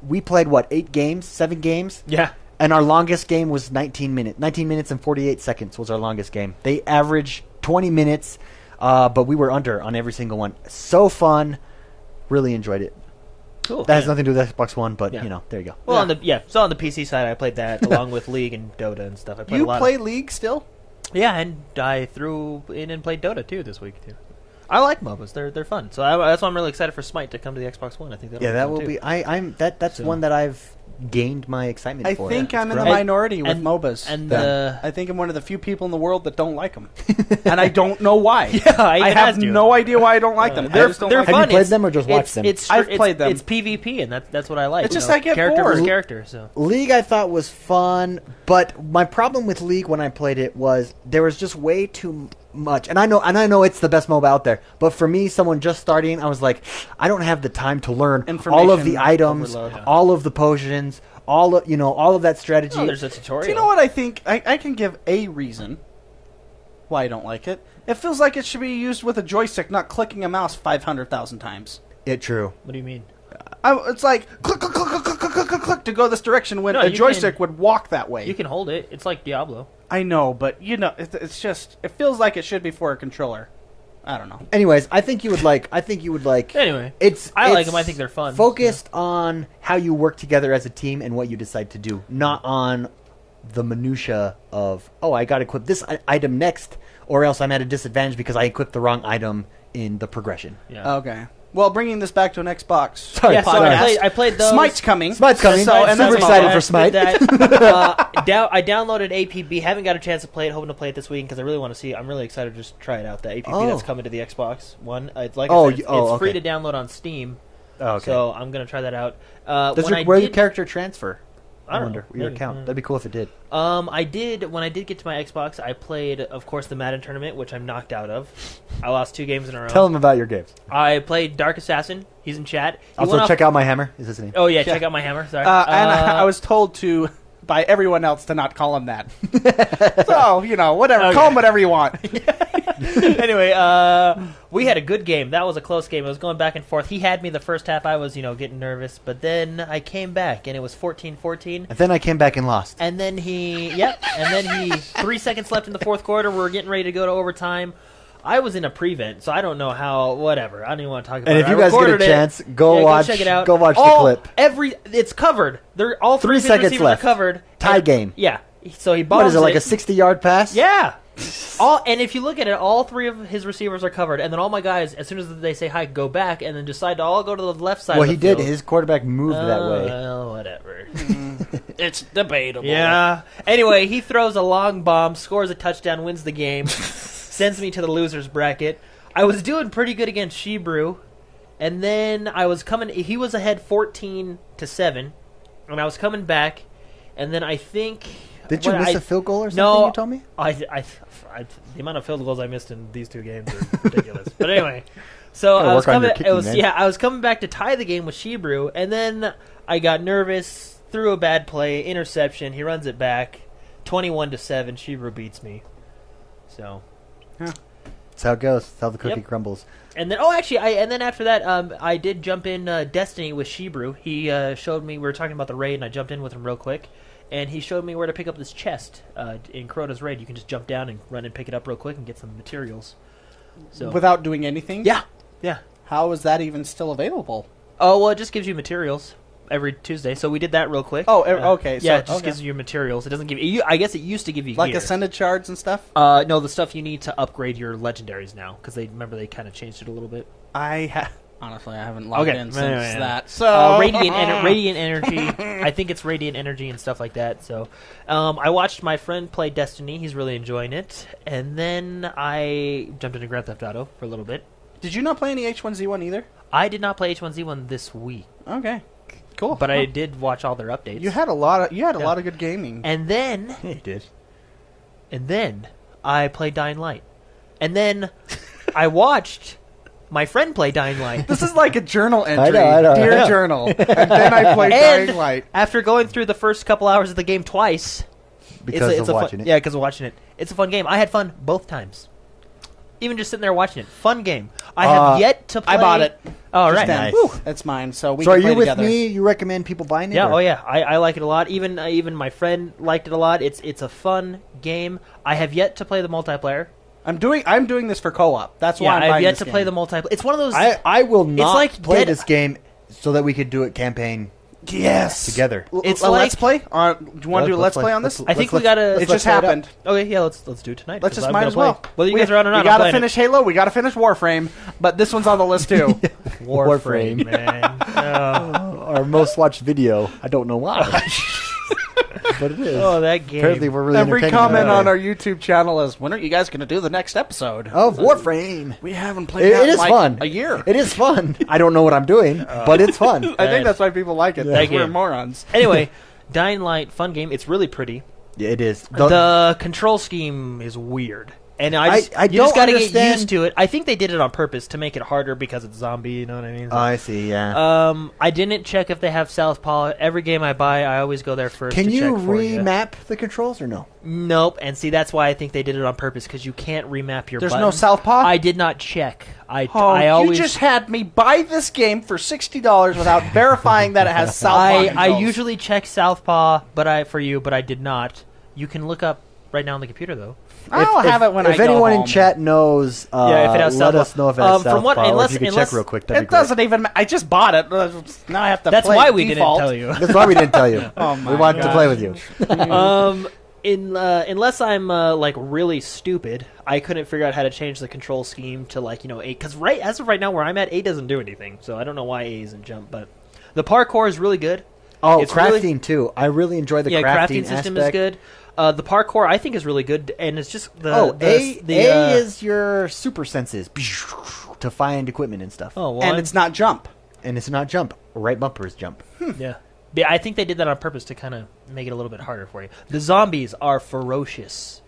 We played 8 games, 7 games. Yeah. And our longest game was 19 minutes. 19 minutes and 48 seconds was our longest game. They average 20 minutes, but we were under on every single one. So fun. Really enjoyed it. Cool. That has nothing to do with Xbox One, but, Yeah. there you go. Well, so on the PC side, I played that along with League and Dota and stuff. I played You a lot play League still? Yeah, and I threw in and played Dota too this week too. I like MOBAs; they're fun. So that's why I'm really excited for Smite to come to the Xbox One. I think That will fun, be. too. That's one that I've gained my excitement I for. think Yeah, I'm it's in the great. minority with And- MOBAs. and I think I'm one of the few people in the world that don't like them, and I don't know why. Yeah, I I even have asked you. no idea why I don't like them. They're I just don't they're like Have you fun. played It's- them or just watched them? I've played them. It's PvP, and that's what I like. It's just you know, I get character bored. versus character. So League I thought was fun, but my problem with League when I played it was there was just way too much. And I know it's the best MOBA out there, but for me, someone just starting, I was like, I don't have the time to learn all of the Information items, overload. all of the potions, all of that strategy. there's a tutorial. Do you know what I think? I can give a reason why I don't like it. It feels like it should be used with a joystick, not clicking a mouse 500,000 times. True. What do you mean? It's like click, click, click, click, click, click, click, click to go this direction when No, a you joystick would walk that way. You can hold it. It's like Diablo. I know, but it's just it feels like it should be for a controller. I don't know. Anyways, I think you would like. Anyway, I like 'em. I think they're fun. Focused on how you work together as a team and what you decide to do, not on the minutia of I got to equip this item next, or else I'm at a disadvantage because I equipped the wrong item in the progression. Yeah. Okay. Well, bringing this back to an Xbox Sorry, Yeah, so podcast. I played those. Smite's coming. Smite's coming. So, and Super that's excited all. for Smite. I downloaded APB. Haven't got a chance to play it. Hoping to play it this week because I really want to see. I'm really excited to just try it out. The APB that's coming to the Xbox One. It's like I said, it's free to download on Steam. Oh, okay. So I'm gonna try that out. Where your character transfer? I don't wonder know. your Maybe. account. That'd be cool if it did. I did when I did get to my Xbox. I played, of course, the Madden tournament, which I'm knocked out of. I lost 2 games in a row. Tell them about your games. I played Dark Assassin. He's in chat. He Also, went check out my hammer. Is his name? Oh yeah, check out my hammer. Sorry. And I was told by everyone else to not call him that. So, whatever. Okay. Call him whatever you want. Anyway, we had a good game. That was a close game. It was going back and forth. He had me the first half. I was, getting nervous. But then I came back, and it was 14-14. And then I came back and lost. And then he 3 seconds left in the fourth quarter. We were getting ready to go to overtime. I was in a prevent, so I don't know how. Whatever. I don't even want to talk about And it. if you guys get a chance, go check it out. Go watch the clip. It's covered. They're all 3 three of his seconds receivers left. are covered. Tie And- game. Yeah. So he bombs What is it, like it. a 60-yard pass? Yeah. And if you look at it, all 3 of his receivers are covered, and then all my guys, as soon as they say hi, go back, and then decide to all go to the left side. Well, of the he did. field. His quarterback moved that way. Well, whatever. It's debatable. Yeah. Anyway, he throws a long bomb, scores a touchdown, wins the game, sends me to the losers bracket. I was doing pretty good against Shebrew, and then I was coming. He was ahead 14-7, and I was coming back, and then I think. Did you miss a field goal or something? No, You told me. The amount of field goals I missed in these 2 games are ridiculous. But anyway, so Gotta I was work on coming. your kicking, man. I was coming back to tie the game with Shebrew, and then I got nervous, threw a bad play, interception. He runs it back, 21-7. Shebrew beats me. So. That's how it goes. That's how the cookie Yep. crumbles. And then, after that, I did jump in Destiny with Shebrew. He showed me. We were talking about the raid, and I jumped in with him real quick. And he showed me where to pick up this chest in Crota's raid. You can just jump down and run and pick it up real quick and get some materials. So Without doing anything? yeah. How is that even still available? Oh well, it just gives you materials every Tuesday. So we did that real quick. Oh, okay. Yeah, So, it just gives you materials. It doesn't give you. I guess it used to give you like gear. ascended shards and stuff? No, the stuff you need to upgrade your legendaries now because they kind of changed it a little bit. Honestly, I haven't logged in since Yeah. that. So Radiant energy. I think it's radiant energy and stuff like that. So, I watched my friend play Destiny. He's really enjoying it. And then I jumped into Grand Theft Auto for a little bit. Did you not play any H1Z1 either? I did not play H1Z1 this week, Okay, cool. but I did watch all their updates. You had a lot of good gaming. And then, Yeah, you did. I played Dying Light. And then I watched my friend play Dying Light. This is like a journal entry. I know. Dear journal. And then I played And Dying Light. after going through the first couple hours of the game twice, Because of watching it. Yeah, because of watching it. It's a fun game. I had fun both times. Even just sitting there watching it. Fun game. I have yet to play. I bought it. Oh, Just right. then. Nice. Woo, that's mine. So we So can are play you with together. me? You recommend people buying it? Yeah, or- oh yeah. I like it a lot. Even my friend liked it a lot. It's a fun game. I have yet to play the multiplayer. I'm doing this for co-op. That's why Yeah, I'm I have buying yet this to game. play the multiplayer. It's one of those. I will not like play Dead- this game so that we could do it campaign Yes. together. It's a like- let's play. Do you want to do a let's play on this? I think we gotta. It just happened. Okay, yeah. Let's do it tonight. Let's 'cause just I'm might gonna as play. well. Whether you guys are on or not, we I'm gotta playing finish Halo. We gotta finish Warframe. But this one's on the list too. it. Warframe, man. Our most watched video. I don't know why. But it is. Oh, that game. Apparently we're really Every entertaining comment that on way. our YouTube channel is, when are you guys going to do the next episode? Of Warframe. We haven't played It that in is like fun. a year. It is fun. I don't know what I'm doing, but it's fun. I think that's why people like it. Yeah. Because we're That game. morons. Anyway, Dying Light, fun game. It's really pretty. Yeah, it is. The control scheme is weird. And I you don't just got to get understand- used to it. I think they did it on purpose to make it harder because it's zombie, you know what I mean? Oh, I see, yeah. I didn't check if they have Southpaw. Every game I buy, I always go there first Can to you check for you. remap the controls or no? Nope. And see, that's why I think they did it on purpose, because you can't remap your There's button. no Southpaw? I did not check. I You always... just had me buy this game for $60 without verifying that it has Southpaw I controls. usually check Southpaw, but I did not. You can look up right now on the computer, though. I'll have it when I If go anyone in home. chat knows, If it has let Southpaw. us know if it has From what- Southpaw, or unless- if you could unless- check real quick. That'd It be great. doesn't even... I just bought it. Now I have to That's play why we default. didn't tell you. That's why we didn't tell you. Oh my we wanted to gosh. play with you. Unless I'm like really stupid, I couldn't figure out how to change the control scheme to 8. Because as of right now, where I'm at, A doesn't do anything. So I don't know why A isn't jump, but the parkour is really good. Oh, It's crafting really- too. I really enjoy the crafting system is aspect. good. The parkour I think is really good, and it's just the A the is your super senses to find equipment and stuff. oh well, And it's not jump. And it's not jump. Right bumper is jump. yeah. I think they did that on purpose to kind of make it a little bit harder for you. The zombies are ferocious.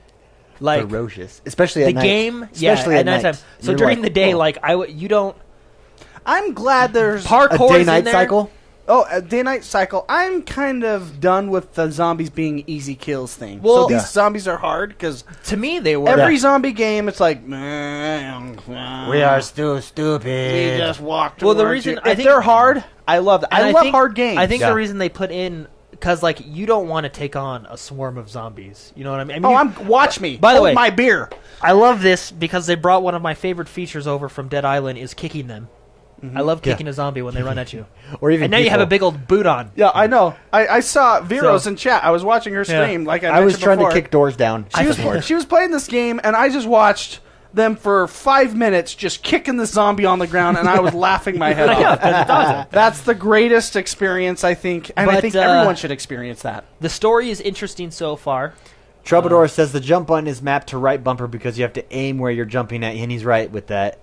Like Ferocious, especially the at night. game, Especially yeah, at night. nighttime. So You're during like, the day, oh. you don't I'm glad there's... a parkour in day-night there. cycle. Oh, a day-night cycle. I'm kind of done with the zombies being easy kills thing. Well- so these Yeah. zombies are hard, because To me, they were. every zombie game, it's like... We are still stupid. We just walked Well, the towards reason you. I If think- they're hard, I love that. And I love think- hard games. I think Yeah. the reason they put in because like you don't want to take on a swarm of zombies. You know what I mean? Watch me. By the way, my beer. I love this because they brought one of my favorite features over from Dead Island is kicking them. I love kicking a zombie when they run at you. Or even and now you have a big old boot on. Yeah, I know. I saw Vero's in chat. I was watching her stream. Like I was trying before. to kick doors down. She was playing this game, and I just watched them for 5 minutes just kicking the zombie on the ground, and I was laughing my head off. That's awesome. That's the greatest experience, I think, and I think everyone should experience that. The story is interesting so far. Troubadour says the jump button is mapped to right bumper because you have to aim where you're jumping at, and he's right with that.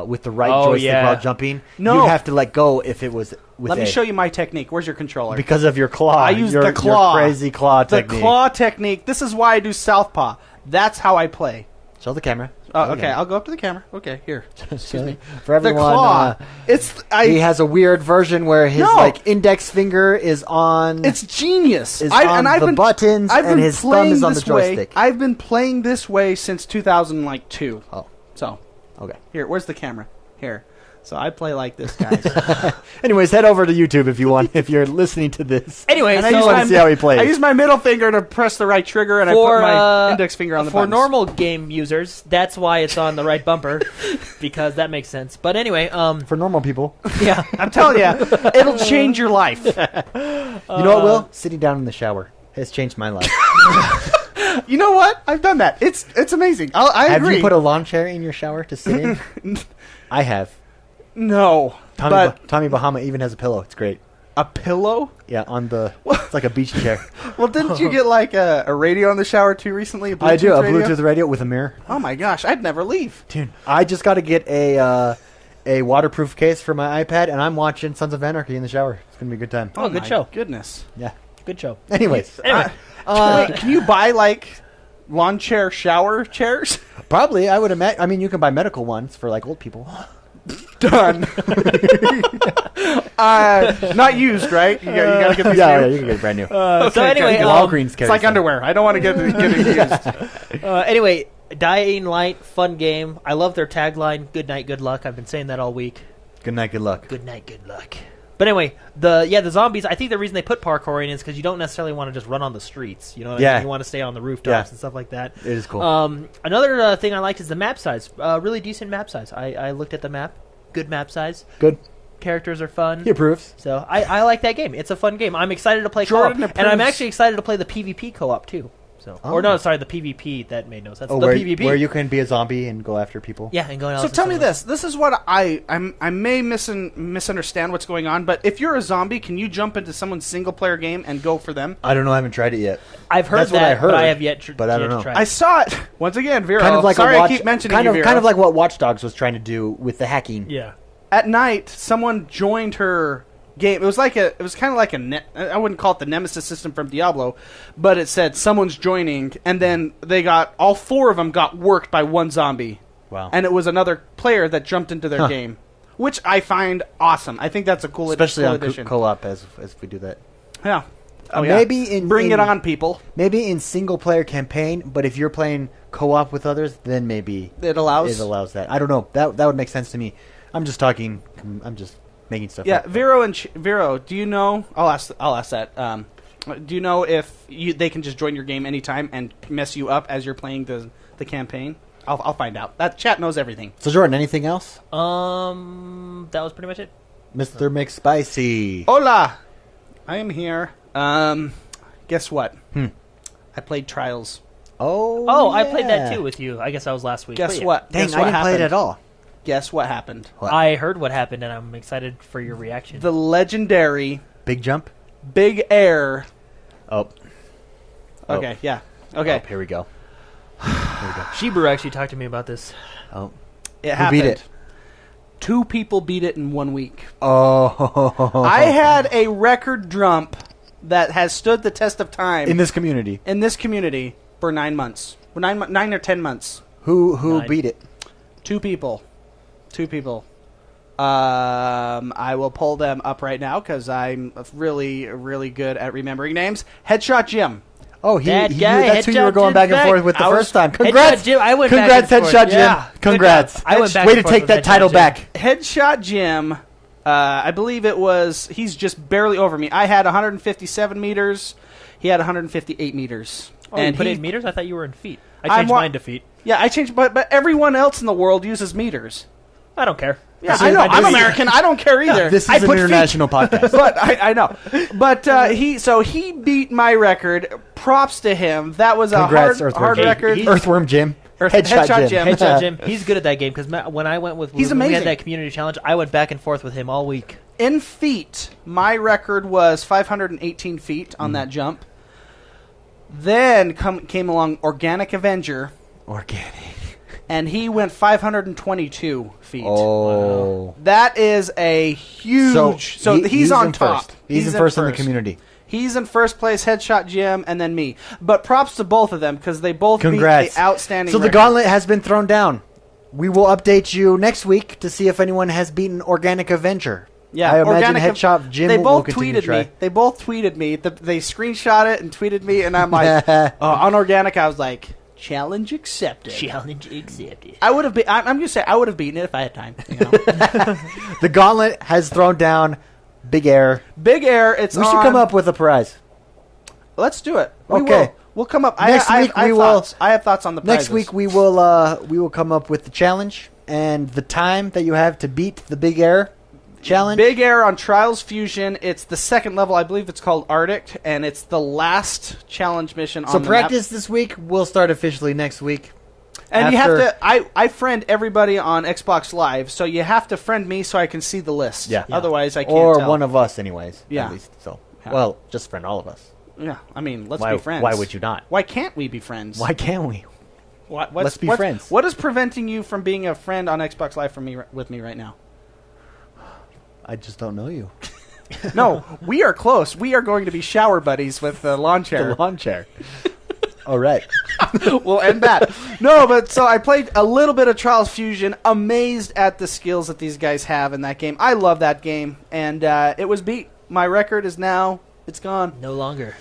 With the right joystick while jumping, you have to let go if it was with Let me show you my technique. Where's your controller? Because of your claw. I use the claw. Your crazy claw technique. The claw technique. This is why I do Southpaw. That's how I play. Show the camera. Okay, I'll go up to the camera. Okay, here. Excuse me. For everyone, the claw. He has a weird version where his index finger is on. It's genius. I've been buttons, and his thumb is on the joystick. I've been playing this way since 2002. Oh, so okay. Here, where's the camera? Here. So I play like this, guys. Anyways, head over to YouTube if you want. If you're listening to this. Anyway, I just want to see how he plays. I use my middle finger to press the right trigger, and I put my index finger on the buttons. For normal game users, that's why it's on the right bumper, because that makes sense. But anyway, for normal people, yeah, I'm telling you, it'll change your life. You know what, Will? Sitting down in the shower has changed my life. You know what? I've done that. It's amazing. I agree. Have you put a lawn chair in your shower to sit in? I have. No, Tommy Bahama even has a pillow. It's great. A pillow? Yeah, on the. It's like a beach chair. Well, didn't you get like a radio in the shower too recently? I do a Bluetooth radio with a mirror. Oh my gosh, I'd never leave, dude. I just got to get a waterproof case for my iPad, and I'm watching Sons of Anarchy in the shower. It's gonna be a good time. Oh, good show. Goodness. Yeah, good show. Anyways, anyway, wait, can you buy like lawn chair shower chairs? Probably, I would imagine. I mean, you can buy medical ones for like old people. Done. Not used, right? You gotta get these new. Yeah, you can get it brand new. So anyway, Walgreens it's like underwear. I don't want to get it used. Anyway, Dying Light, fun game. I love their tagline. Good night, good luck. I've been saying that all week. Good night, good luck. Good night, good luck. But anyway, the zombies. I think the reason they put parkour in is because you don't necessarily want to just run on the streets. You know what I mean? You want to stay on the rooftops and stuff like that. It is cool. Another thing I liked is the map size. Really decent map size. I looked at the map. Good map size. Good. Characters are fun. He approves. So I like that game. It's a fun game. I'm excited to play co-op, and I'm actually excited to play the PvP co-op too. So, or no, sorry, the PvP. That made no sense. The PvP where you can be a zombie and go after people. Yeah, and go. So tell me this. This is what I may misunderstand what's going on, but if you're a zombie, can you jump into someone's single player game and go for them? I don't know. I haven't tried it yet. I've heard That's that, what I heard, but I have yet. But I don't know. I saw it once again. Vero. Kind of like I keep mentioning Vero. Kind of like what Watch Dogs was trying to do with the hacking. Yeah. At night, someone joined her game. It was kind of like I wouldn't call it the Nemesis system from Diablo, but it said someone's joining, and then all four of them got worked by one zombie. Wow. And it was another player that jumped into their game, which I find awesome. I think that's a cool especially cool on addition. Co-op as we do that. Yeah. Maybe bring it on, people. Maybe in single player campaign, but if you're playing co-op with others, then maybe it allows that. I don't know. That would make sense to me. I'm just talking. I'm just making stuff. Yeah, up. Vero, do you know? I'll ask that. Do you know if they can just join your game anytime and mess you up as you're playing the campaign? I'll find out. That chat knows everything. So Jordan, anything else? That was pretty much it. Mr. Mcspicey. Hola, I am here. Guess what? I played Trials. Oh, I played that too with you. I guess that was last week. Guess what? Dang, Guess I what didn't happened? play it at all. Guess what happened? What? I heard what happened, and I'm excited for your reaction. The legendary Big Jump? Big Air. Oh. Okay, yeah. Okay. Oh, here we go. Shebrew actually talked to me about this. Oh. It Who happened. beat it? 2 people beat it in 1 week. Oh. I had a record jump that has stood the test of time in this community. For 9 months. 9 or 10 months. Who beat it? 2 people. I will pull them up right now because I'm really, really good at remembering names. Headshot Jim. Oh, That guy, that's who you were Headshot going back and Jim forth with the Headshot first time. Congrats, Jim. I went congrats, back and forth. Headshot Jim. Yeah. Congrats. I went back Way and to forth take with that Headshot title Jim. back. Headshot Jim I believe it was. He's just barely over me. I had 157 meters. He had 158 meters. Oh, and you put he, it in meters? I thought you were in feet. I'm I changed wa- mine to feet. Yeah, I changed, but everyone else in the world uses meters. I don't care. Yeah, See, I know. I I'm do- American. I don't care either. This I is an put international podcast. feet. But I know. But he beat my record. Props to him. That was a Congrats, hard Earthworm. record. Earthworm Jim. Headshot Jim. Headshot Jim. He's good at that game because when I went with He's when we amazing. had that community challenge, I went back and forth with him all week. In feet, my record was 518 feet on that jump. Then came along Organic Avenger, Organic. and he went 522 feet. Oh. That is a huge... So he's on in top. First. He's in first in the community. He's in first place, Headshot Jim, and then me. But props to both of them because they both Congrats. beat the outstanding So the record. gauntlet has been thrown down. We will update you next week to see if anyone has beaten Organic Avenger. Yeah, I imagine Organic Headshot Jim They will both continue to tweeted try. me. They both tweeted me. They screenshot it and tweeted me, and I'm like, on Organic, I was like, challenge accepted. Challenge accepted. I would have been. I'm just saying, I would have beaten it if I had time. You know? The gauntlet has thrown down Big Air. Big Air. It's We should on. come up with a prize. Let's do it. We Okay. will. We'll come up. Next week I we have will- thoughts. I have thoughts on the prizes. Next week we will come up with the challenge and the time that you have to beat the Big Air challenge. Big Air on Trials Fusion. It's the second level. I believe it's called Arctic, and it's the last challenge mission on So the practice this week. We'll start officially next week. map. And you have after- to. I friend everybody on Xbox Live, so you have to friend me so I can see the list. Yeah. Otherwise, I can't Or tell. one of us, anyways. Yeah. At least. So, Yeah. well, just friend all of us. Yeah. I mean, let's Why, be friends. why would you not? Why can't we be friends? Why can't we? What's, Let's be friends. What is preventing you from being a friend on Xbox Live with me right now? I just don't know you. No, we are close. We are going to be shower buddies with the lawn chair. The lawn chair. All right. We'll end that. No, but so I played a little bit of Trials Fusion. Amazed at the skills that these guys have in that game. I love that game, and it was beat. My record is now it's gone. No longer.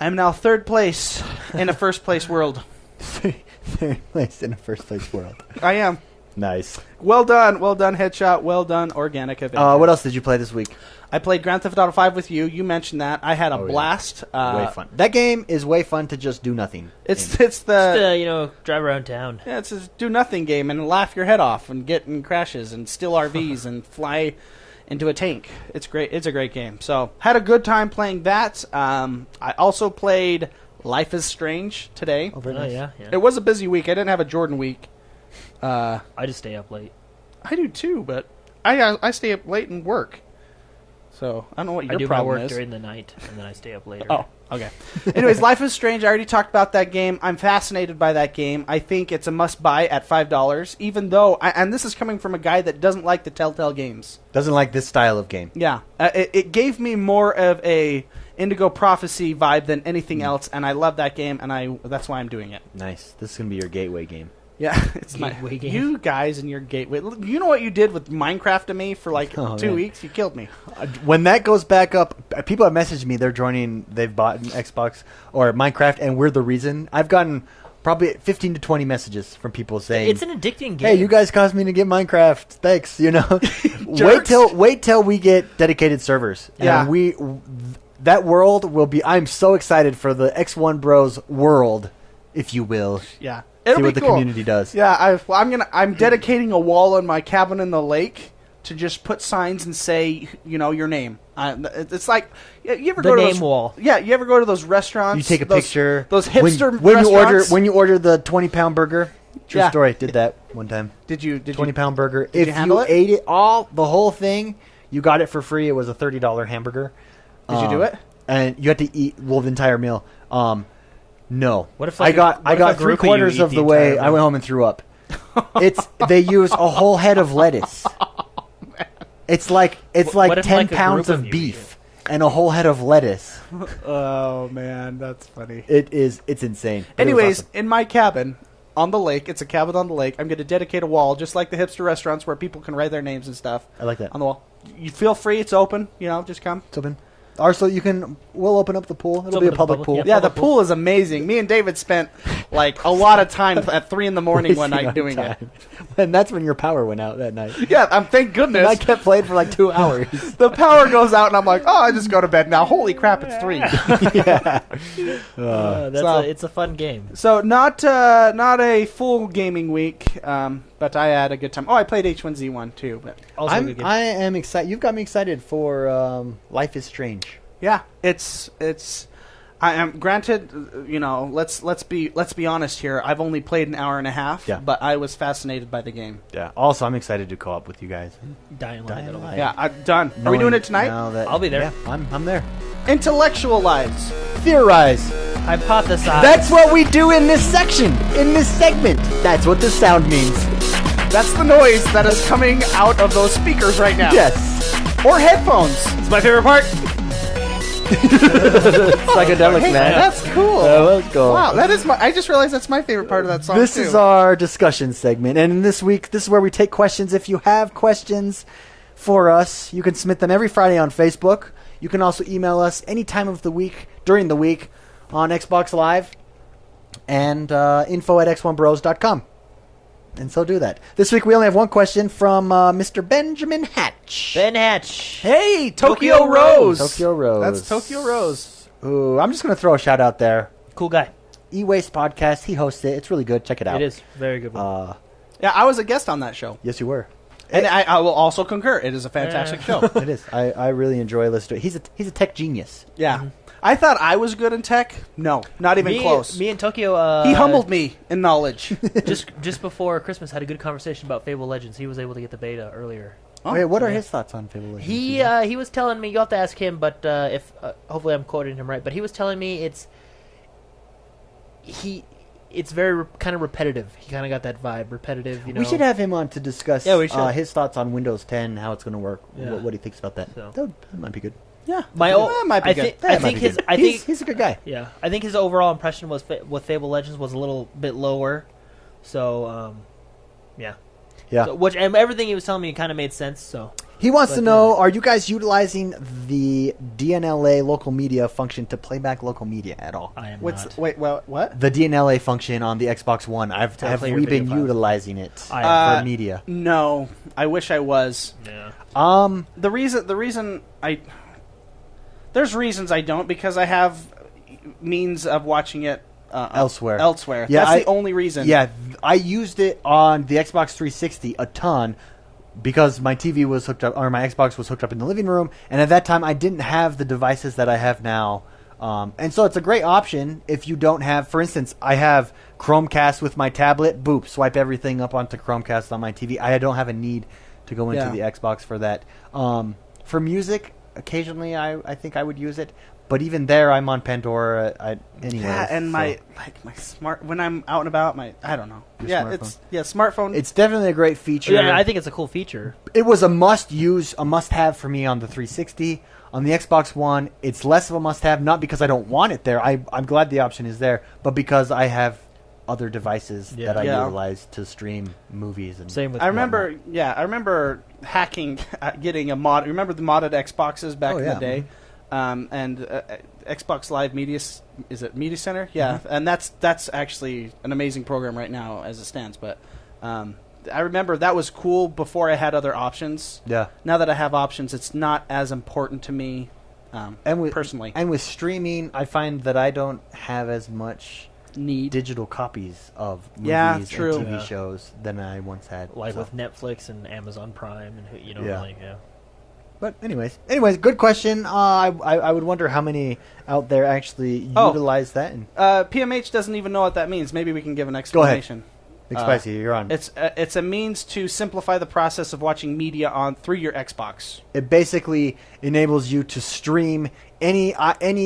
I'm now third place in a first place world. Third place in a first place world. I am. Nice. Well done, Headshot. Well done, Organic Avenger. What else did you play this week? I played Grand Theft Auto 5 with you. You mentioned that. I had a Oh, yeah. blast. Way fun. That game is way fun to just do nothing. It's in. it's the Just, drive around town. yeah, it's a do nothing game and laugh your head off and get in crashes and steal RVs and fly into a tank. It's great. It's a great game. So had a good time playing that. I also played Life is Strange today. Oh, very Oh, nice. yeah. It was a busy week. I didn't have a Jordan week. I just stay up late. I do too, but I stay up late and work. So I don't know what your I do my problem work is. during the night, and then I stay up later. Oh, okay. Anyways, Life is Strange. I already talked about that game. I'm fascinated by that game. I think it's a must-buy at $5, even though... and this is coming from a guy that doesn't like the Telltale games. Doesn't like this style of game. Yeah. It gave me more of a Indigo Prophecy vibe than anything else, and I love that game, and that's why I'm doing it. Nice. This is going to be your gateway game. Yeah, it's Gateway game. You guys and your gateway. You know what you did with Minecraft to me for like Oh, 2 man. weeks? You killed me. When that goes back up, people have messaged me. They've bought an Xbox or Minecraft, and we're the reason. I've gotten probably 15 to 20 messages from people saying, It's an addicting game. "Hey, you guys caused me to get Minecraft. Thanks." Jerks. wait till we get dedicated servers. Yeah. And that world will be. I'm so excited for the XoneBros world, if you will. Yeah. See It'll what be the cool. community does. Yeah, I'm dedicating a wall in my cabin in the lake to just put signs and say, your name. It's like you ever The go to name those, wall. Yeah, you ever go to those restaurants? You take a those- picture. Those hipster when restaurants. you order the 20-pound burger. True Yeah. story. Did that one time. did you 20-pound burger. did If you handle it? ate it the whole thing, you got it for free. It was a $30 hamburger. Did you do it? And you had to eat the entire meal. No. What if, I like, got what if a three group of you quarters eat of the the way. entire I went meal? home and threw up. They use a whole head of lettuce. It's like What if, 10 like, a pounds group of of you beef and a whole head of lettuce. Oh man, that's funny. It's insane. But it was Anyways, awesome. in my cabin on the lake, it's a cabin on the lake. I'm going to dedicate a wall, just like the hipster restaurants where people can write their names and stuff I like that. on the wall. You feel free. It's open. Just come. It's open. Also, we'll open up the pool. It'll be a public pool. Yeah, the pool is amazing. Me and David spent like a lot of time at 3 a.m. one night doing it. And that's when your power went out that night. Yeah, thank And goodness. I kept playing for like 2 hours. The power goes out, and I'm like, I just go to bed now. Holy crap, it's 3. It's a fun game. So not a full gaming week, but I had a good time. Oh, I played H1Z1 too. But Also a good game. I am excited. You've got me excited for Life is Strange. yeah, it's. I am granted. Let's be honest here. I've only played an hour and a half. Yeah. But I was fascinated by the game. Yeah. Also, I'm excited to co-op with you guys. Dying Light. Yeah, I'm done. Are we doing it tonight? I'll be there. Yeah, I'm there. Intellectualize. Theorize. Hypothesize. That's what we do in this section, in this segment. That's what this sound means. That's the noise that is coming out of those speakers right now. Yes. Or headphones. It's my favorite part. Psychedelic, Hey, man. that's cool. Let's go. Wow, that is I just realized that's my favorite part of that song. This too. is our discussion segment, and this week, this is where we take questions. If you have questions for us, you can submit them every Friday on Facebook. You can also email us any time of the week, during the week, on Xbox Live, and info@XoneBros.com. And so do that. This week we only have one question from Mr. Benjamin Hatch. Ben Hatch. Hey, Tokyo Rose. Tokyo Rose. That's Tokyo Rose. Ooh, I'm just going to throw a shout out there. Cool guy. E-Waste Podcast. He hosts it. It's really good. Check it out. It is very good one. Yeah, I was a guest on that show. Yes, you were. And I will also concur. It is a fantastic show. It is. I really enjoy listening to it. He's a tech genius. Yeah. I thought I was good in tech. No, not even close. Me and Tokyo. He humbled me in knowledge. just before Christmas, had a good conversation about Fable Legends. He was able to get the beta earlier. Wait, what are his thoughts on Fable Legends? He was telling me. You'll have to ask him, but if hopefully I'm quoting him right. But he was telling me it's very kind of repetitive. He kind of got that vibe, repetitive. You know. We should have him on to discuss Yeah, we should. his thoughts on Windows 10, how it's going to work, Yeah. what he thinks about that. So. That might be good. Yeah. That might be good. I think his. I think he's a good guy. Yeah, I think his overall impression with Fable Legends was a little bit lower. So, yeah. Yeah. So, and everything he was telling me kind of made sense. So He wants to know, are you guys utilizing the DNLA local media function to play back local media at all? I am What's not. wait? What? The DNLA function on the Xbox One. Have play your we been video files. utilizing it I for media? No, I wish I was. Yeah. The reason there's reasons I don't, because I have means of watching it Elsewhere. Yeah, that's the only reason. Yeah, I used it on the Xbox 360 a ton because my TV was hooked up, or my Xbox was hooked up in the living room, and at that time I didn't have the devices that I have now. And so it's a great option if you don't have, for instance, I have Chromecast with my tablet, boop, swipe everything up onto Chromecast on my TV. I don't have a need to go into the Xbox for that. For music, occasionally I think I would use it. But even there, I'm on Pandora anyway. Yeah, and my smart, when I'm out and about, I don't know. Your Smartphone. It's definitely a great feature. Yeah, I think it's a cool feature. It was a must-use, a must-have for me on the 360. On the Xbox One, it's less of a must-have, not because I don't want it there. I'm glad the option is there, but because I have other devices that I utilize to stream movies. And Same with I remember hacking, getting a mod. Remember the modded Xboxes back in the day? And Xbox Live Media, is it Media Center? Yeah, and that's actually an amazing program right now as it stands. But I remember that was cool before I had other options. Yeah. Now that I have options, it's not as important to me personally. And with streaming, I find that I don't have as much Need digital copies of movies and TV shows than I once had. Like with Netflix and Amazon Prime, and like. But anyways, good question. I would wonder how many out there actually utilize that. And PMH doesn't even know what that means. Maybe we can give an explanation. Mcspicey, you're on. It's a means to simplify the process of watching media through your Xbox. It basically enables you to stream any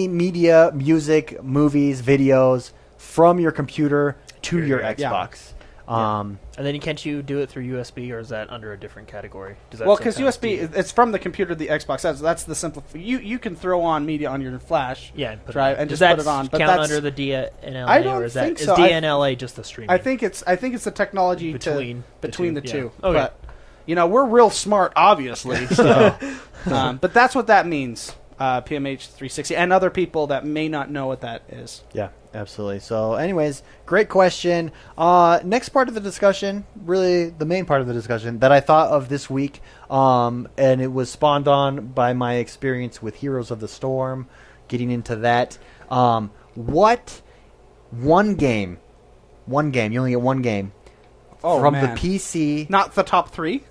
media, music, movies, videos from your computer to your Xbox. And then can't you do it through USB, or is that under a different category? Because USB, it's from the computer to the Xbox. That's the simple. You can throw on media on your flash drive and just put it on. But count under the DNLA? I don't or is think that, so. Is DNLA just the streaming? I think it's the technology between the two. Yeah. Okay. But we're real smart, obviously. So, but that's what that means. PMH 360, and other people that may not know what that is. Yeah, absolutely. So, anyways, great question. Next part of the discussion, really the main part of the discussion that I thought of this week, and it was spawned on by my experience with Heroes of the Storm, getting into that. What one game, you only get one game, from the PC, not the top 3?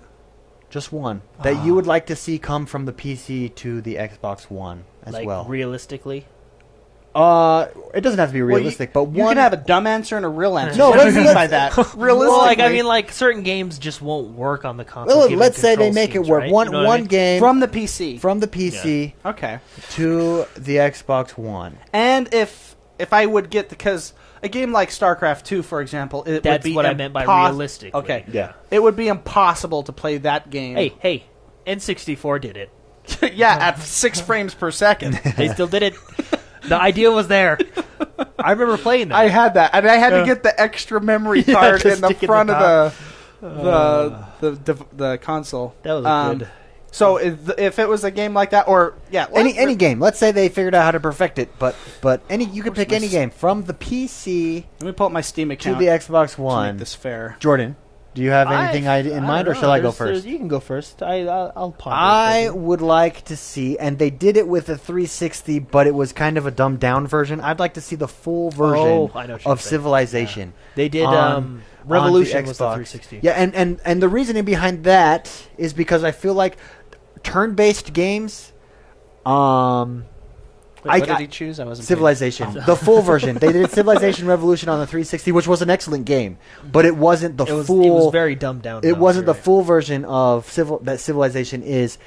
just one, that you would like to see come from the PC to the Xbox One as like, well? realistically? It doesn't have to be realistic, but you one... can have a dumb answer and a real answer. No, What do you let's- mean by that? Realistically. Well, like, I mean, like, certain games just won't work on the console. Well, given let's say they control make schemes, it work. right? One You know what I one mean? game from the PC. from the PC Okay. to the Xbox One. And if I would get because a game like StarCraft 2, for example, it That's would be what I meant by realistic. Okay. Yeah. It would be impossible to play that game. Hey, N64 did it. yeah, at 6 frames per second. They still did it. The idea was there. I remember playing that. I had that, and I had to get the extra memory card to in the stick in front the of the console. That was good. So if it was a game like that, or Any game. Let's say they figured out how to perfect it, but you could pick any game from the PC Let me pull up my Steam to account the Xbox to One. make this fair. Jordan, do you have anything in mind, or shall I go first? You can go first. I'll ponder. I would like to see, and they did it with a 360, but it was kind of a dumbed down version. I'd like to see the full version I know what you're of saying. Civilization. They did on Revolution the was the Xbox. 360. Yeah, and the reasoning behind that is because I feel like turn-based games, Wait, what did he choose? I wasn't. Civilization, the full version. They did Civilization Revolution on the 360, which was an excellent game, but it wasn't the It was full. very dumbed down. It though, wasn't the right. full version of that Civilization is.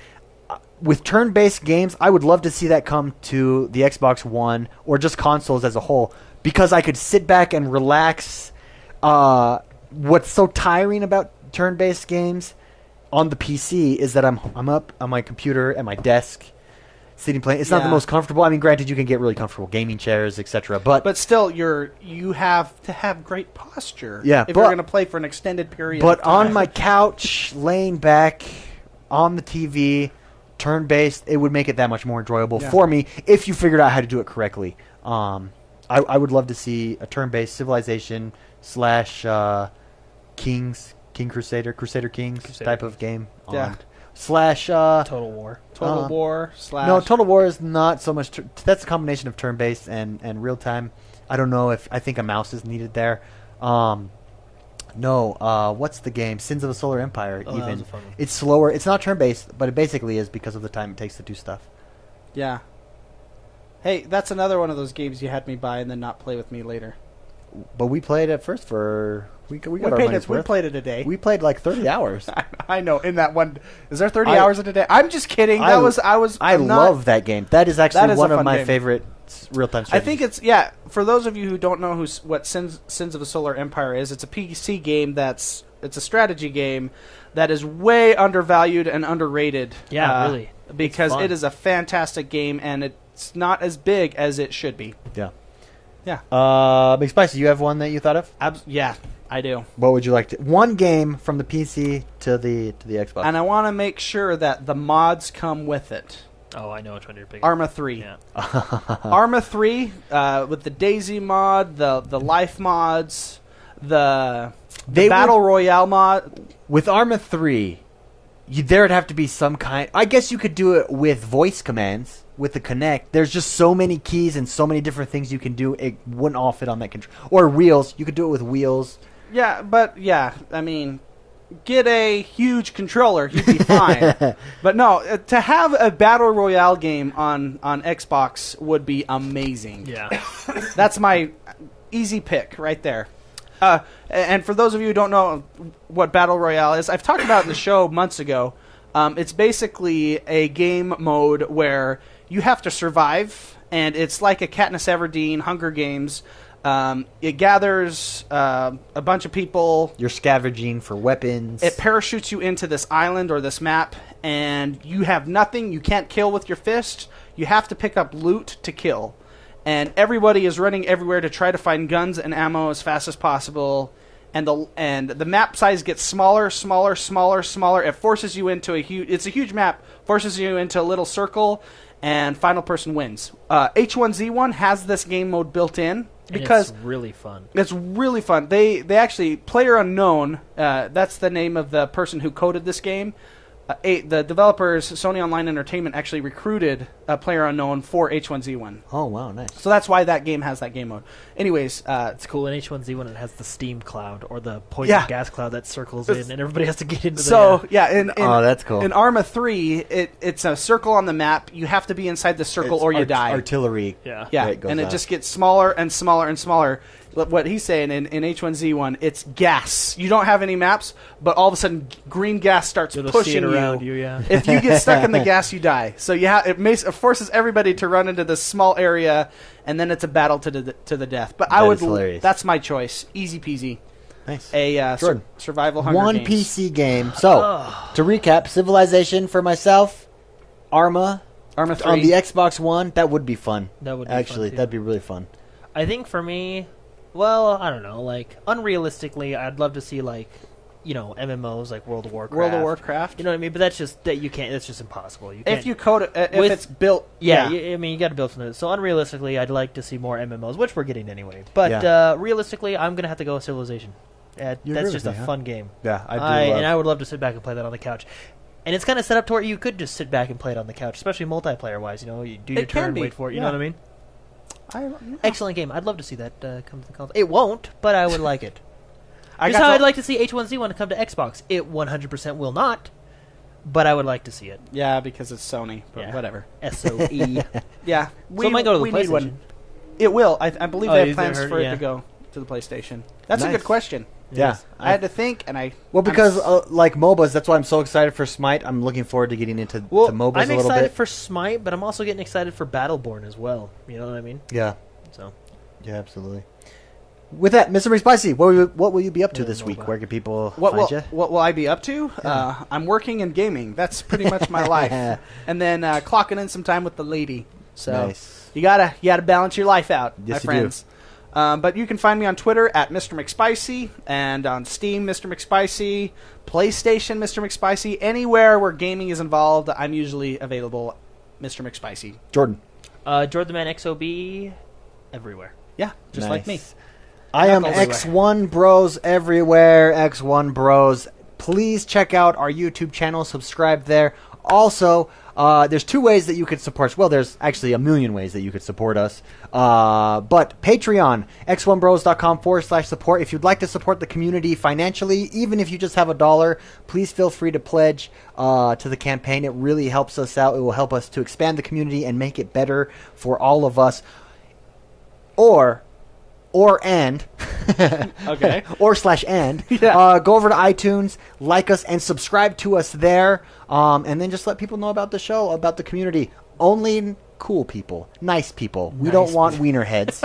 With turn-based games, I would love to see that come to the Xbox One or just consoles as a whole, because I could sit back and relax. What's so tiring about turn-based games on the PC is that I'm up on my computer at my desk, sitting playing. It's not the Yeah. most comfortable. I mean, granted, you can get really comfortable gaming chairs, etc. But still, you have to have great posture. Yeah, if but- you're going to play for an extended period. But of time. on my couch, laying back on the TV, turn-based, it would make it that much more enjoyable for me if you figured out how to do it correctly. I would love to see a turn-based Civilization / Crusader Kings type of game. Yeah. Slash Total War. Total War / no, Total War is not so much. That's a combination of turn-based and real-time. I don't know if I think a mouse is needed there. What's the game? Sins of a Solar Empire. Oh, that even was a fun one. it's slower. It's not turn-based, but it basically is because of the time it takes to do stuff. Yeah. Hey, that's another one of those games you had me buy and then not play with me later. But we played it first for we got our played money's it. We worth. played it a day. We played like 30 hours. I know. In that one, is there 30 I- hours in a day? I'm just kidding. I I'm not- love that game. That is actually That is a one of fun my game. favorite real-time I strategies. think it's For those of you who don't know what Sins of a Solar Empire is, it's a PC game it's a strategy game that is way undervalued and underrated. Yeah, really. because fun. it is a fantastic game and it's not as big as it should be. Yeah. Yeah. Mcspicey, you have one that you thought of? Yeah, I do. What would you like to? One game from the PC to the Xbox. And I want to make sure that the mods come with it. Oh, I know which one you're picking. Arma 3. Yeah. Arma 3 with the Daisy mod, the life mods, the Battle Royale mod. With Arma 3, there would have to be some kind... I guess you could do it with voice commands, with the Kinect. There's just so many keys and so many different things you can do. It wouldn't all fit on that control. Or wheels. You could do it with wheels. Yeah, but I mean, get a huge controller, you'd be fine. But no, to have a Battle Royale game on Xbox would be amazing. Yeah. That's my easy pick right there. And for those of you who don't know what Battle Royale is, I've talked about it in the show months ago. It's basically a game mode where you have to survive, and it's like a Katniss Everdeen Hunger Games. It gathers a bunch of people. You're scavenging for weapons. It parachutes you into this island or this map, and you have nothing. You can't kill with your fist. You have to pick up loot to kill. And everybody is running everywhere to try to find guns and ammo as fast as possible. and the map size gets smaller, smaller, smaller, smaller. It forces you into it's a huge map, forces you into a little circle, and final person wins. H1Z1 has this game mode built in because it's really fun. It's really fun. They actually, Player Unknown, that's the name of the person who coded this game. The developers, Sony Online Entertainment, actually recruited Player Unknown for H1Z1. Oh, wow, nice. So that's why that game has that game mode. Anyways, it's cool. In H1Z1, it has the steam cloud or the poison gas cloud that circles in, and everybody has to get into the... oh, that's cool. In Arma 3, it's a circle on the map. You have to be inside the circle or you die. Artillery. Yeah, and it just gets smaller and smaller and smaller. What he's saying in H1Z1, it's gas. You don't have any maps, but all of a sudden green gas starts pushing around you. Yeah. If you get stuck in the gas, you die. So it forces everybody to run into this small area, and then it's a battle to the death. But that's my choice. Easy peasy. Nice. A survival Hunger One Games. PC game. So to recap, Civilization for myself, Arma 3 on the Xbox One. That would be fun. That would be actually fun, that'd be really fun. I think for me, well, I don't know. Like unrealistically, I'd love to see MMOs like World of Warcraft. World of Warcraft. You know what I mean? But that's just that you can't. That's just impossible. You can't, if you code it, if it's built. Yeah, I mean you got to build something. So unrealistically, I'd like to see more MMOs, which we're getting anyway. But realistically, I'm gonna have to go with Civilization. That's just a fun game. Yeah, I would love to sit back and play that on the couch. And it's kind of set up to where you could just sit back and play it on the couch, especially multiplayer wise. You do your turn, wait for it. You know what I mean? Excellent game. I'd love to see that come to the console. It won't, but I would like it. I'd like to see H1Z1 come to Xbox. It 100% will not, but I would like to see it. Yeah, because it's Sony. But whatever. SOE. Yeah, it might go to the PlayStation. Need one. It will. I believe they have plans for it to go to the PlayStation. That's a good question. Yeah, I had to think, and because like MOBAs, that's why I'm so excited for Smite. I'm looking forward to getting into MOBAs a little bit. I'm excited for Smite, but I'm also getting excited for Battleborn as well. You know what I mean? Yeah. So. Yeah, absolutely. With that, Mr. Mcspicey, what will you be up to this week? Where can people find you? What will I be up to? Yeah. I'm working and gaming. That's pretty much my life. And then clocking in some time with the lady. So nice. You gotta balance your life out, yes, my friends. But you can find me on Twitter at Mr. Mcspicey, and on Steam, Mr. Mcspicey, PlayStation, Mr. Mcspicey. Anywhere where gaming is involved, I'm usually available, Mr. Mcspicey. Jordan. Jordan the Man XOB, everywhere. Yeah, just like me. I am XoneBros everywhere, XoneBros. Please check out our YouTube channel, subscribe there. Also, there's two ways that you could support us. Well, there's actually a million ways that you could support us. But Patreon, XoneBros.com/support. If you'd like to support the community financially, even if you just have $1, please feel free to pledge to the campaign. It really helps us out. It will help us to expand the community and make it better for all of us. Okay. /and. Yeah. Go over to iTunes, like us, and subscribe to us there. And then just let people know about the show, about the community. Only cool people, nice people. We don't want wiener heads.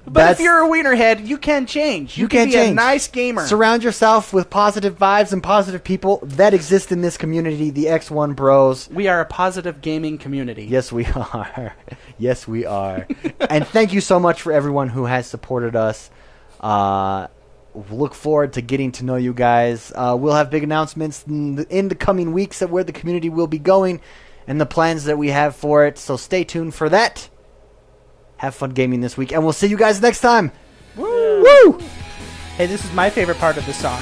But if you're a wienerhead, you can change. You can be a nice gamer. Surround yourself with positive vibes and positive people that exist in this community, the X1Bros. We are a positive gaming community. Yes, we are. Yes, we are. And thank you so much for everyone who has supported us. Look forward to getting to know you guys. We'll have big announcements in the coming weeks of where the community will be going and the plans that we have for it. So stay tuned for that. Have fun gaming this week, and we'll see you guys next time. Woo! Woo! Hey, this is my favorite part of the song.